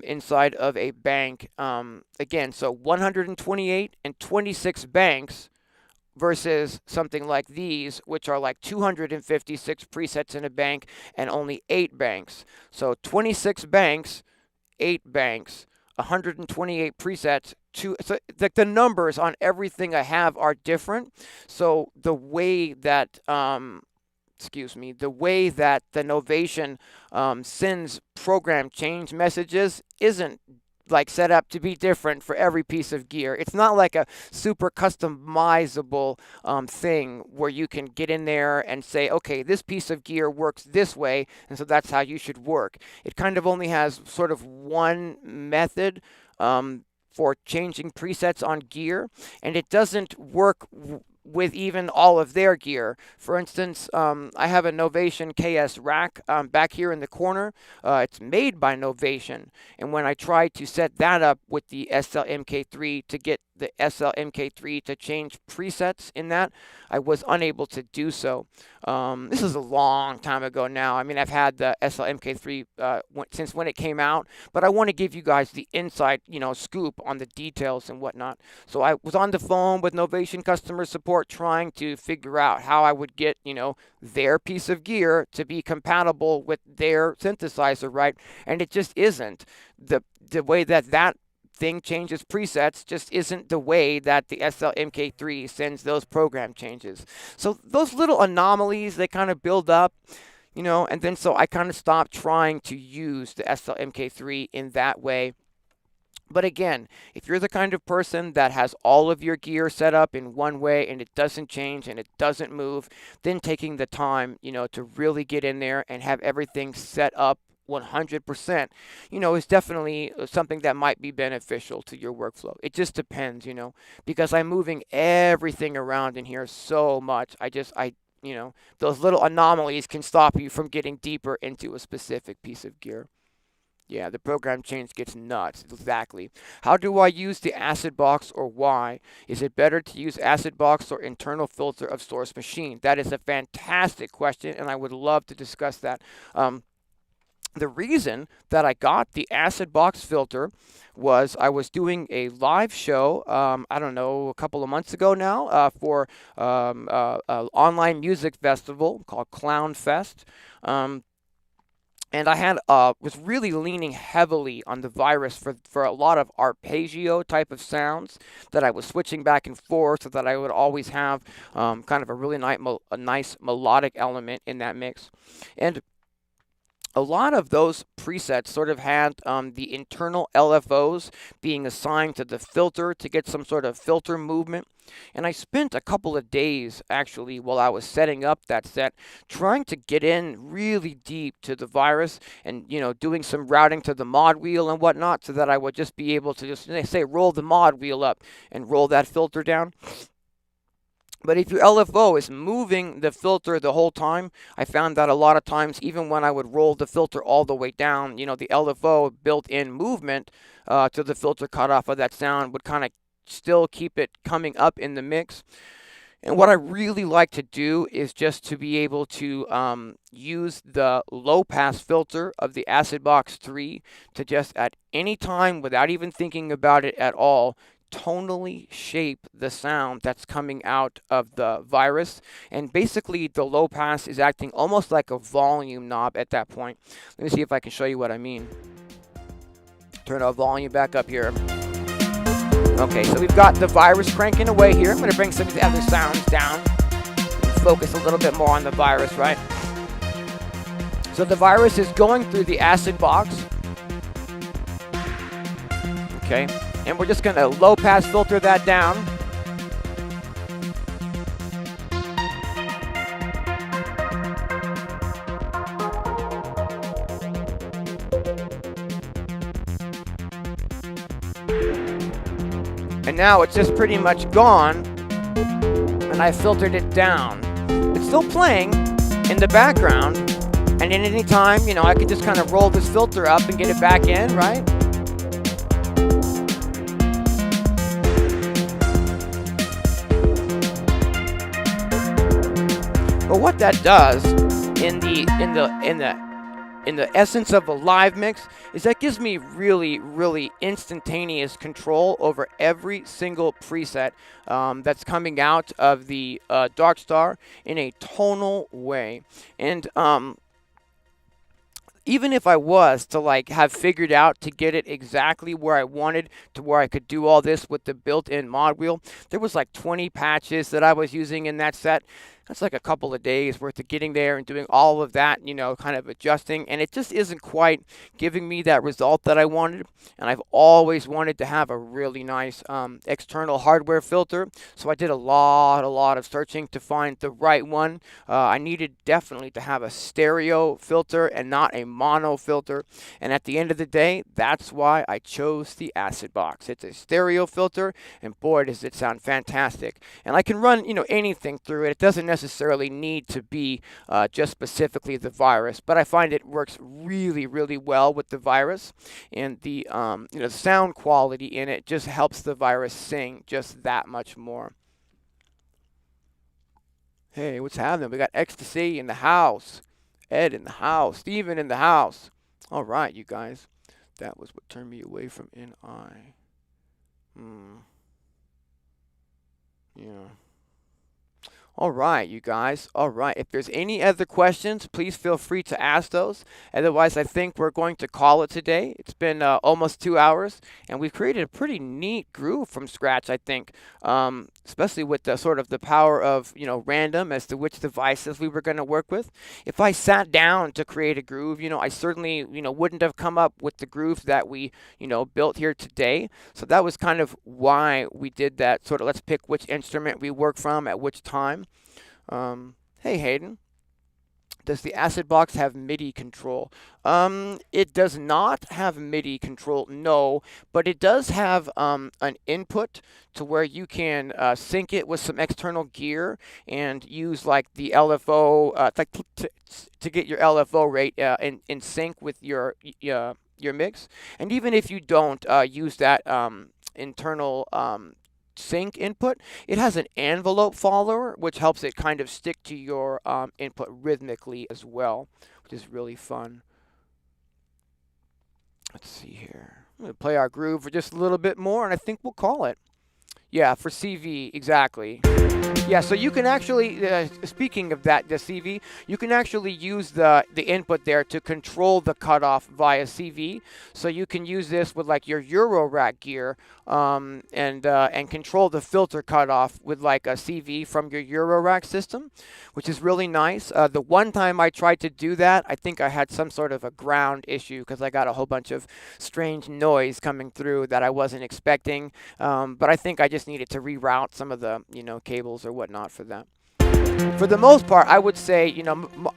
inside of a bank. Again, so 128 and 26 banks versus something like these, which are like 256 presets in a bank and only 8 banks. So 26 banks, 8 banks, 128 presets. So the numbers on everything I have are different. So the way that the Novation sends program change messages isn't like set up to be different for every piece of gear. It's not like a super customizable thing where you can get in there and say, okay, this piece of gear works this way, and so that's how you should work. It kind of only has sort of one method for changing presets on gear, and it doesn't work with even all of their gear. For instance, I have a Novation KS rack back here in the corner. It's made by Novation, and when I tried to set that up with the SLMK3 to get the SLMK3 to change presets in that, I was unable to do so. This is a long time ago now. I mean, I've had the SLMK3 since when it came out, but I want to give you guys the inside, scoop on the details and whatnot. So I was on the phone with Novation customer support trying to figure out how I would get, their piece of gear to be compatible with their synthesizer, right? And it just isn't. The way that thing changes presets just isn't the way that the SLMK3 sends those program changes. So those little anomalies, they kind of build up, and then so I kind of stopped trying to use the SLMK3 in that way. But again, if you're the kind of person that has all of your gear set up in one way and it doesn't change and it doesn't move, then taking the time, to really get in there and have everything set up 100%, is definitely something that might be beneficial to your workflow. It just depends, because I'm moving everything around in here so much. Those little anomalies can stop you from getting deeper into a specific piece of gear. Yeah, the program change gets nuts. Exactly. How do I use the acid box, or why? Is it better to use acid box or internal filter of source machine? That is a fantastic question, and I would love to discuss that. The reason that I got the acid box filter was I was doing a live show, I don't know, a couple of months ago now, for an online music festival called Clown Fest. And I was really leaning heavily on the Virus for a lot of arpeggio type of sounds that I was switching back and forth, so that I would always have kind of a really nice melodic element in that mix. And a lot of those presets sort of had the internal LFOs being assigned to the filter to get some sort of filter movement. And I spent a couple of days, actually, while I was setting up that set, trying to get in really deep to the Virus and, doing some routing to the mod wheel and whatnot, so that I would just be able to just, say, roll the mod wheel up and roll that filter down. But if your LFO is moving the filter the whole time, I found that a lot of times, even when I would roll the filter all the way down, the LFO built-in movement to the filter cutoff of that sound would kind of still keep it coming up in the mix. And what I really like to do is just to be able to use the low pass filter of the Acid Box 3 to just at any time, without even thinking about it at all, tonally shape the sound that's coming out of the virus. And basically the low pass is acting almost like a volume knob at that point. Let me see if I can show you what I mean. Turn our volume back up here. Okay, so we've got the virus cranking away here. I'm going to bring some of the other sounds down and focus a little bit more on the virus, right? So the virus is going through the Acid Box. Okay, and we're just going to low pass filter that down. And now it's just pretty much gone, and I filtered it down. It's still playing in the background, and at any time, I can just kind of roll this filter up and get it back in, right? But what that does in the essence of a live mix is that gives me really, really instantaneous control over every single preset that's coming out of the Darkstar in a tonal way. And even if I was to have figured out to get it exactly where I wanted, to where I could do all this with the built-in mod wheel, there was 20 patches that I was using in that set. That's like a couple of days worth of getting there and doing all of that, kind of adjusting. And it just isn't quite giving me that result that I wanted. And I've always wanted to have a really nice external hardware filter. So I did a lot of searching to find the right one. I needed definitely to have a stereo filter and not a mono filter. And at the end of the day, that's why I chose the Acid Box. It's a stereo filter, and boy, does it sound fantastic. And I can run, anything through it. It doesn't necessarily need to be just specifically the virus, but I find it works really, really well with the virus, and the sound quality in it just helps the virus sing just that much more. Hey, what's happening? We got Ecstasy in the house, Ed in the house, Steven in the house. All right, you guys, that was what turned me away from NI. Yeah. All right, you guys. All right. If there's any other questions, please feel free to ask those. Otherwise, I think we're going to call it today. It's been almost 2 hours, and we've created a pretty neat groove from scratch, I think, especially with the sort of the power of, random as to which devices we were going to work with. If I sat down to create a groove, I certainly, wouldn't have come up with the groove that we, built here today. So that was kind of why we did that sort of let's pick which instrument we work from at which time. Hey Hayden, does the Acid Box have MIDI control? It does not have MIDI control, no, but it does have an input to where you can sync it with some external gear and use the LFO to get your LFO rate in sync with your mix. And even if you don't use that internal sync input, it has an envelope follower, which helps it kind of stick to your input rhythmically as well, which is really fun. Let's see here. I'm going to play our groove for just a little bit more, and I think we'll call it. Yeah, for CV, exactly. Yeah, so you can actually, speaking of that, the CV, you can actually use the input there to control the cutoff via CV. So you can use this with your Eurorack gear and control the filter cutoff with a CV from your Eurorack system, which is really nice. The one time I tried to do that, I think I had some sort of a ground issue because I got a whole bunch of strange noise coming through that I wasn't expecting. But I think I just needed to reroute some of the cables or whatnot for that. For the most part, I would say,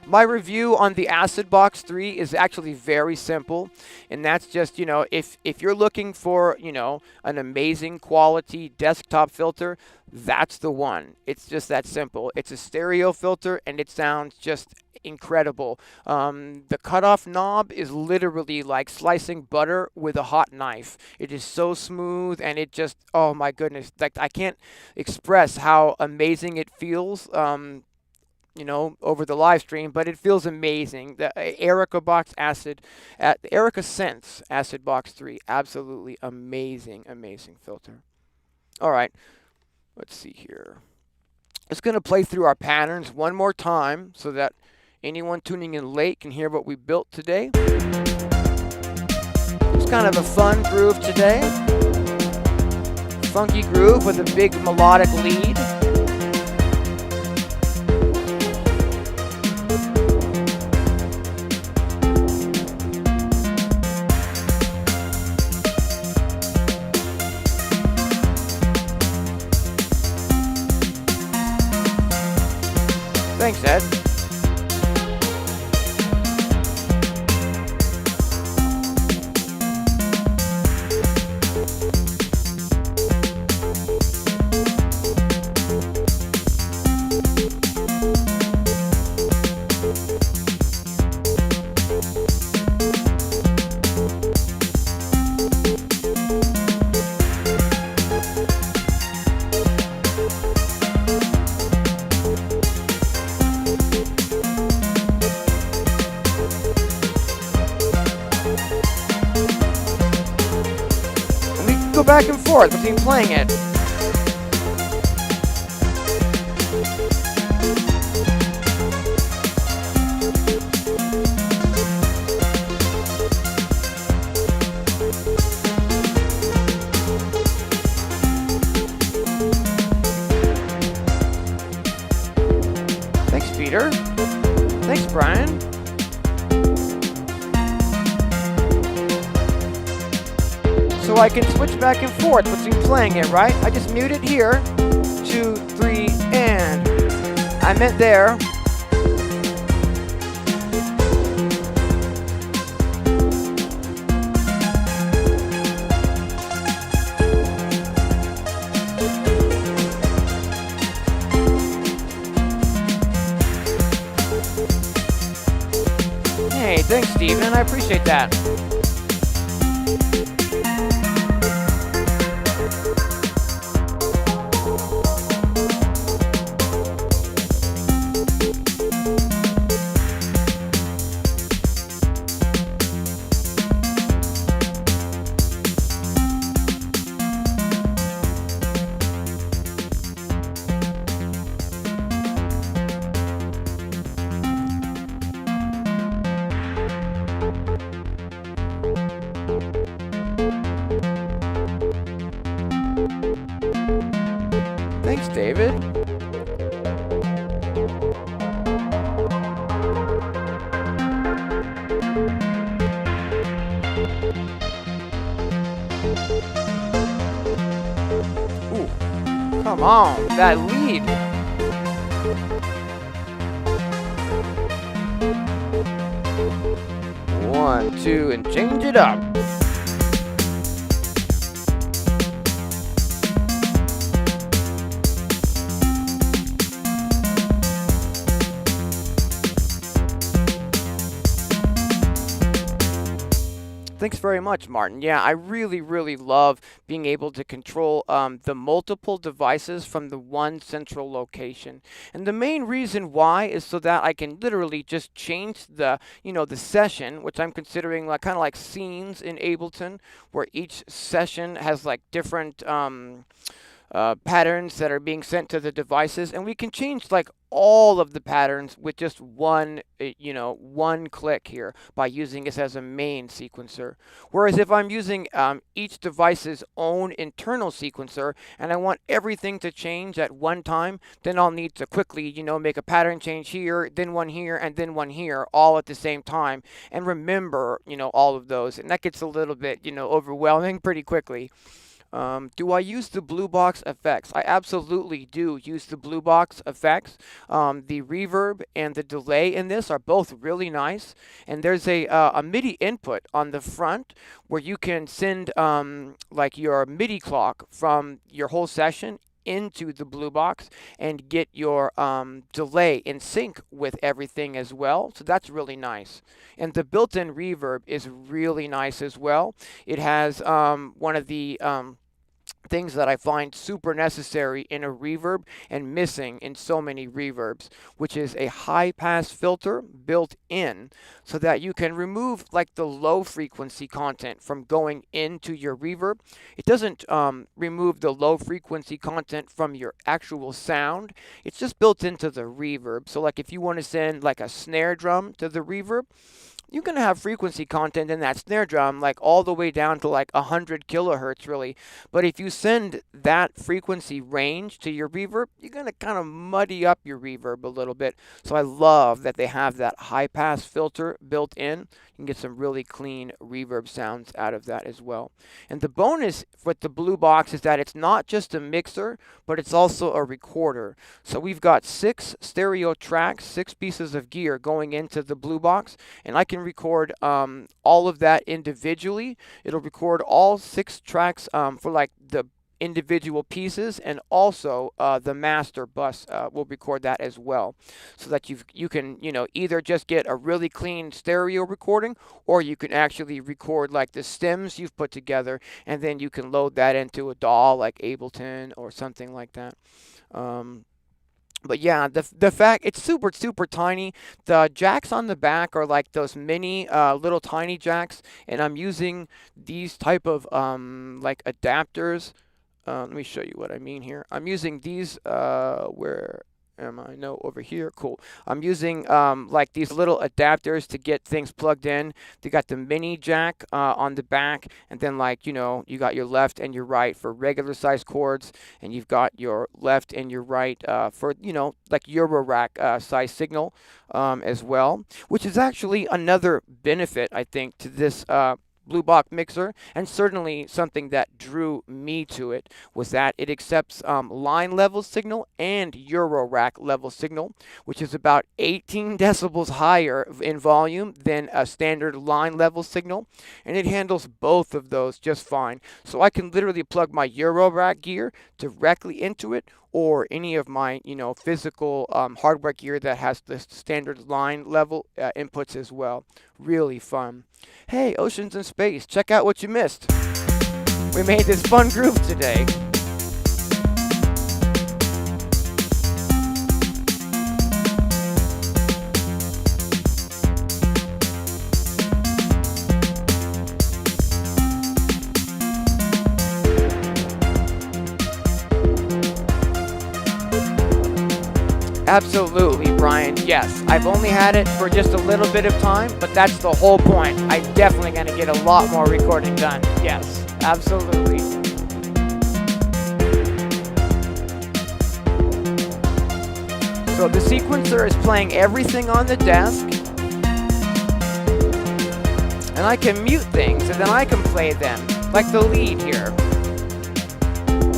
my review on the Acid Box 3 is actually very simple, and that's just, if you're looking for, an amazing quality desktop filter, that's the one. It's just that simple. It's a stereo filter, and it sounds just incredible. The cutoff knob is literally like slicing butter with a hot knife. It is so smooth, and it just, oh my goodness, like I can't express how amazing it feels. Over the live stream, but it feels amazing. The Erica Box Acid, the Erica Sense Acid Box 3, absolutely amazing, amazing filter. All right, let's see here. Just going to play through our patterns one more time so that anyone tuning in late can hear what we built today. It's kind of a fun groove today. Funky groove with a big melodic lead. Thanks, Ed. Go back and forth between playing it. Thanks, Peter. Thanks, Brian. So I can switch back and forth between playing it, right? I just mute it here. 2, 3, and I meant there. Hey, thanks, Steven. I appreciate that. Thanks, David. Ooh, come on, that lead. One, two, and change it up. Thanks very much, Martin. Yeah, I really, really love being able to control the multiple devices from the one central location. And the main reason why is so that I can literally just change the session, which I'm considering like kind of like scenes in Ableton, where each session has like different patterns that are being sent to the devices, and we can change like all of the patterns with just one click here by using this as a main sequencer. Whereas if I'm using each device's own internal sequencer and I want everything to change at one time, then I'll need to quickly make a pattern change here, then one here, and then one here, all at the same time, and remember all of those, and that gets a little bit overwhelming pretty quickly. Do I use the blue box effects? I absolutely do use the blue box effects. The reverb and the delay in this are both really nice. And there's a MIDI input on the front where you can send like your MIDI clock from your whole session into the blue box and get your delay in sync with everything as well. So that's really nice. And the built-in reverb is really nice as well. It has one of the things that I find super necessary in a reverb and missing in so many reverbs, which is a high pass filter built in so that you can remove like the low frequency content from going into your reverb. It doesn't remove the low frequency content from your actual sound. It's just built into the reverb. So like if you want to send like a snare drum to the reverb, you can have frequency content in that snare drum like all the way down to like 100 kilohertz really. But if you send that frequency range to your reverb, you're going to kind of muddy up your reverb a little bit. So I love that they have that high pass filter built in. You can get some really clean reverb sounds out of that as well. And the bonus with the blue box is that it's not just a mixer, but it's also a recorder. So we've got 6 stereo tracks, 6 pieces of gear going into the blue box, and I can record all of that individually. It'll record all 6 tracks for like the individual pieces, and also the master bus will record that as well, so that you can either just get a really clean stereo recording, or you can actually record like the stems you've put together, and then you can load that into a DAW like Ableton or something like that. But yeah, the fact it's super tiny. The jacks on the back are like those mini little tiny jacks, and I'm using these type of like adapters. Let me show you what I mean here. I'm using these, where am I? No, over here. Cool. I'm using like these little adapters to get things plugged in. They got the mini jack on the back, and then like, you got your left and your right for regular size cords, and you've got your left and your right for, like Eurorack size signal as well, which is actually another benefit, I think, to this blue box mixer, and certainly something that drew me to it was that it accepts line level signal and Eurorack level signal, which is about 18 decibels higher in volume than a standard line level signal, and it handles both of those just fine. So I can literally plug my Eurorack gear directly into it, or any of my physical hardware gear that has the standard line level inputs as well. Really fun. Hey, Oceans in Space, check out what you missed. We made this fun groove today. Absolutely, Brian. Yes, I've only had it for just a little bit of time, but that's the whole point. I'm definitely going to get a lot more recording done. Yes, absolutely. So the sequencer is playing everything on the desk, and I can mute things, and then I can play them, like the lead here.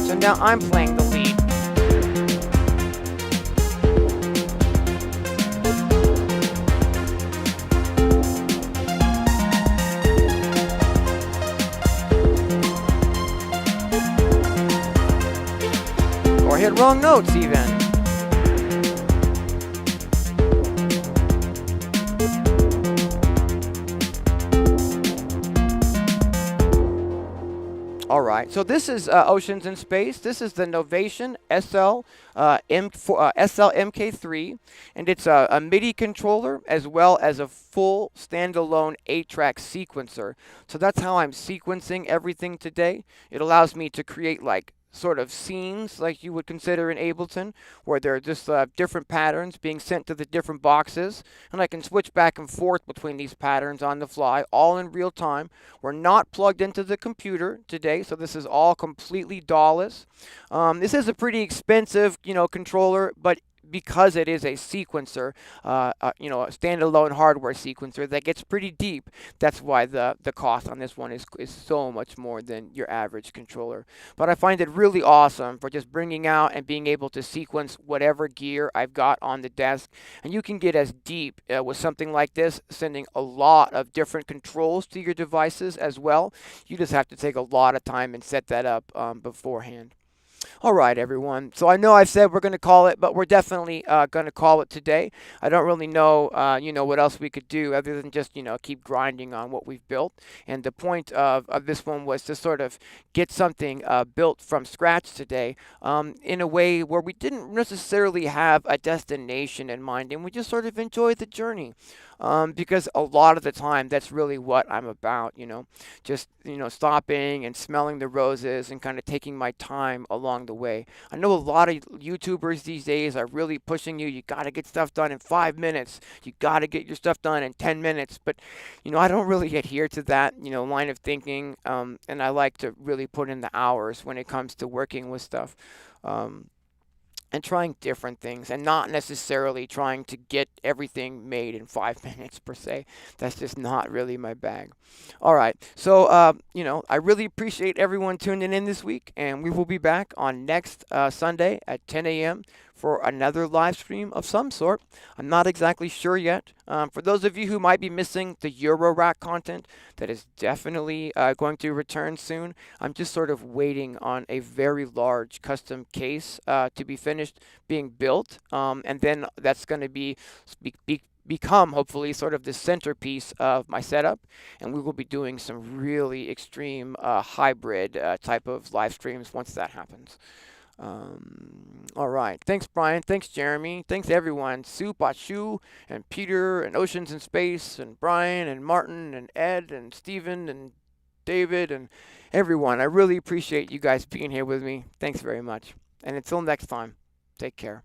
So now I'm playing the lead. Or hit wrong notes even. Alright, so this is Oceans in Space. This is the Novation SL-MK3, and it's a MIDI controller as well as a full standalone 8-track sequencer. So that's how I'm sequencing everything today. It allows me to create like sort of scenes like you would consider in Ableton, where there are just different patterns being sent to the different boxes, and I can switch back and forth between these patterns on the fly, all in real time. We're not plugged into the computer today, so this is all completely DAW-less. This is a pretty expensive, controller, but because it is a sequencer, a standalone hardware sequencer that gets pretty deep. That's why the cost on this one is so much more than your average controller. But I find it really awesome for just bringing out and being able to sequence whatever gear I've got on the desk. And you can get as deep with something like this, sending a lot of different controls to your devices as well. You just have to take a lot of time and set that up beforehand. All right, everyone. So I know I said we're going to call it, but we're definitely going to call it today. I don't really know, what else we could do other than just, keep grinding on what we've built. And the point of this one was to sort of get something built from scratch today in a way where we didn't necessarily have a destination in mind, and we just sort of enjoyed the journey. Because a lot of the time, that's really what I'm about, just, stopping and smelling the roses and kind of taking my time along the way. I know a lot of YouTubers these days are really pushing you. You got to get stuff done in 5 minutes. You got to get your stuff done in 10 minutes. But, I don't really adhere to that, line of thinking. And I like to really put in the hours when it comes to working with stuff. And trying different things and not necessarily trying to get everything made in 5 minutes per se. That's just not really my bag. All right. So, I really appreciate everyone tuning in this week, and we will be back on next Sunday at 10 a.m. for another live stream of some sort. I'm not exactly sure yet. For those of you who might be missing the Eurorack content, that is definitely going to return soon. I'm just sort of waiting on a very large custom case to be finished being built, and then that's going to become hopefully sort of the centerpiece of my setup, and we will be doing some really extreme hybrid type of live streams once that happens. All right. Thanks, Brian. Thanks, Jeremy. Thanks, everyone. Sue, Pachu, and Peter, and Oceans in Space, and Brian, and Martin, and Ed, and Steven, and David, and everyone. I really appreciate you guys being here with me. Thanks very much. And until next time, take care.